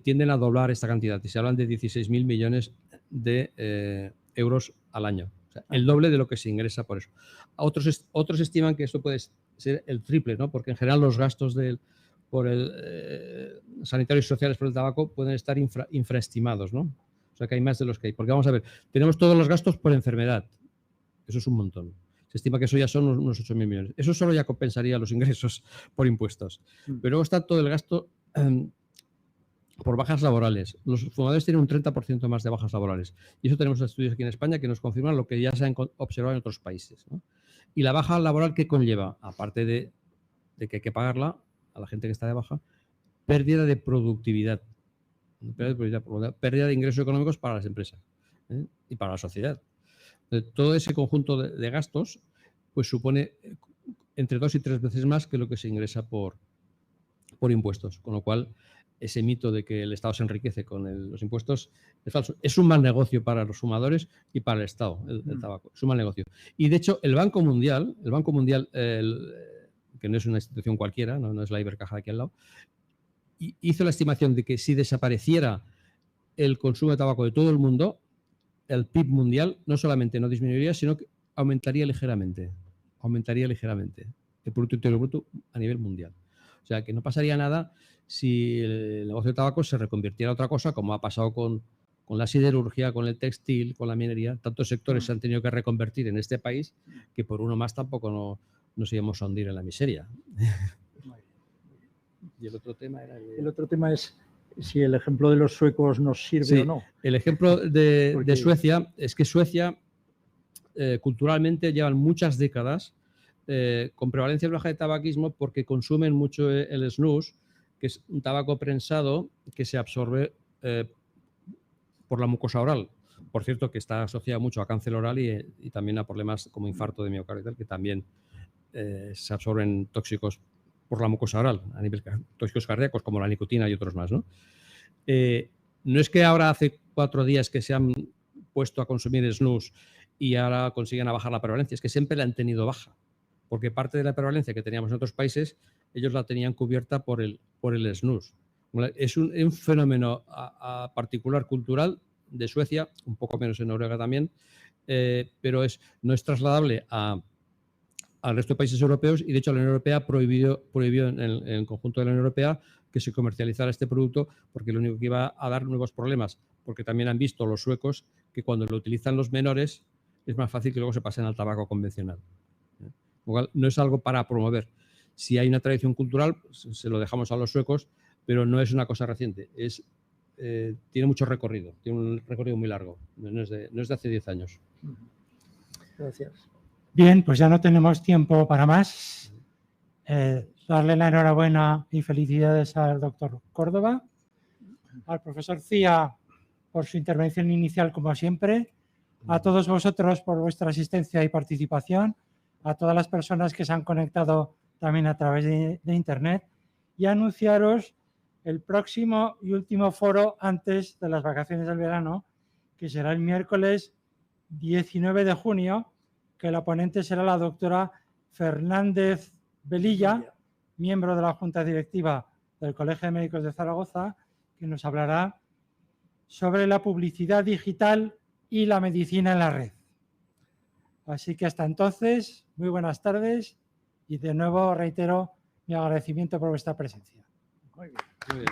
tienden a doblar esta cantidad y se hablan de 16.000 millones de euros al año. O sea, el doble de lo que se ingresa por eso. Otros estiman que esto puede ser el triple, ¿no? Porque en general los gastos por el sanitarios y sociales por el tabaco pueden estar infraestimados, ¿no? O sea, que hay más de los que hay. Porque vamos a ver, tenemos todos los gastos por enfermedad. Eso es un montón. Se estima que eso ya son unos 8.000 millones. Eso solo ya compensaría los ingresos por impuestos. Pero luego está todo el gasto por bajas laborales. Los fumadores tienen un 30% más de bajas laborales. Y eso tenemos estudios aquí en España que nos confirman lo que ya se ha observado en otros países, ¿no? Y la baja laboral, ¿qué conlleva? Aparte de que hay que pagarla a la gente que está de baja, pérdida de productividad. Pérdida de ingresos económicos para las empresas y para la sociedad. Todo ese conjunto de gastos pues supone entre 2 y 3 veces más que lo que se ingresa por impuestos, con lo cual ese mito de que el Estado se enriquece con los impuestos es falso. Es un mal negocio para los fumadores y para el Estado, el tabaco. Es un mal negocio. Y de hecho el Banco Mundial, que no es una institución cualquiera, no es la Ibercaja de aquí al lado, hizo la estimación de que si desapareciera el consumo de tabaco de todo el mundo, el PIB mundial no solamente no disminuiría, sino que aumentaría ligeramente. El Producto Interior Bruto a nivel mundial. O sea, que no pasaría nada si el negocio de tabaco se reconvirtiera a otra cosa, como ha pasado con la siderurgia, con el textil, con la minería. Tantos sectores se han tenido que reconvertir en este país que por uno más tampoco nos íbamos a hundir en la miseria. Y el otro tema era... El otro tema es si el ejemplo de los suecos nos sirve o no. El ejemplo de Suecia es que Suecia culturalmente llevan muchas décadas con prevalencia baja de tabaquismo porque consumen mucho el snus, que es un tabaco prensado que se absorbe por la mucosa oral. Por cierto, que está asociado mucho a cáncer oral y también a problemas como infarto de miocardio, que también se absorben tóxicos por la mucosa oral, a nivel tóxicos cardíacos como la nicotina y otros más, ¿no? No es que ahora hace 4 días que se han puesto a consumir snus y ahora consiguen bajar la prevalencia, es que siempre la han tenido baja, porque parte de la prevalencia que teníamos en otros países, ellos la tenían cubierta por el snus. Es un fenómeno particular cultural de Suecia, un poco menos en Noruega también, pero no es trasladable al resto de países europeos y de hecho la Unión Europea prohibió en el conjunto de la Unión Europea que se comercializara este producto porque lo único que iba a dar nuevos problemas, porque también han visto los suecos que cuando lo utilizan los menores es más fácil que luego se pasen al tabaco convencional. No es algo para promover. Si hay una tradición cultural, se lo dejamos a los suecos, pero no es una cosa reciente. Tiene mucho recorrido, tiene un recorrido muy largo, no es de hace 10 años. Gracias. Bien, pues ya no tenemos tiempo para más. Darle la enhorabuena y felicidades al doctor Córdoba, al profesor Cía por su intervención inicial, como siempre, a todos vosotros por vuestra asistencia y participación, a todas las personas que se han conectado también a través de Internet, y anunciaros el próximo y último foro antes de las vacaciones del verano, que será el miércoles 19 de junio, que la ponente será la doctora Fernández Velilla, miembro de la Junta Directiva del Colegio de Médicos de Zaragoza, que nos hablará sobre la publicidad digital y la medicina en la red. Así que hasta entonces, muy buenas tardes y de nuevo reitero mi agradecimiento por vuestra presencia. Muy bien.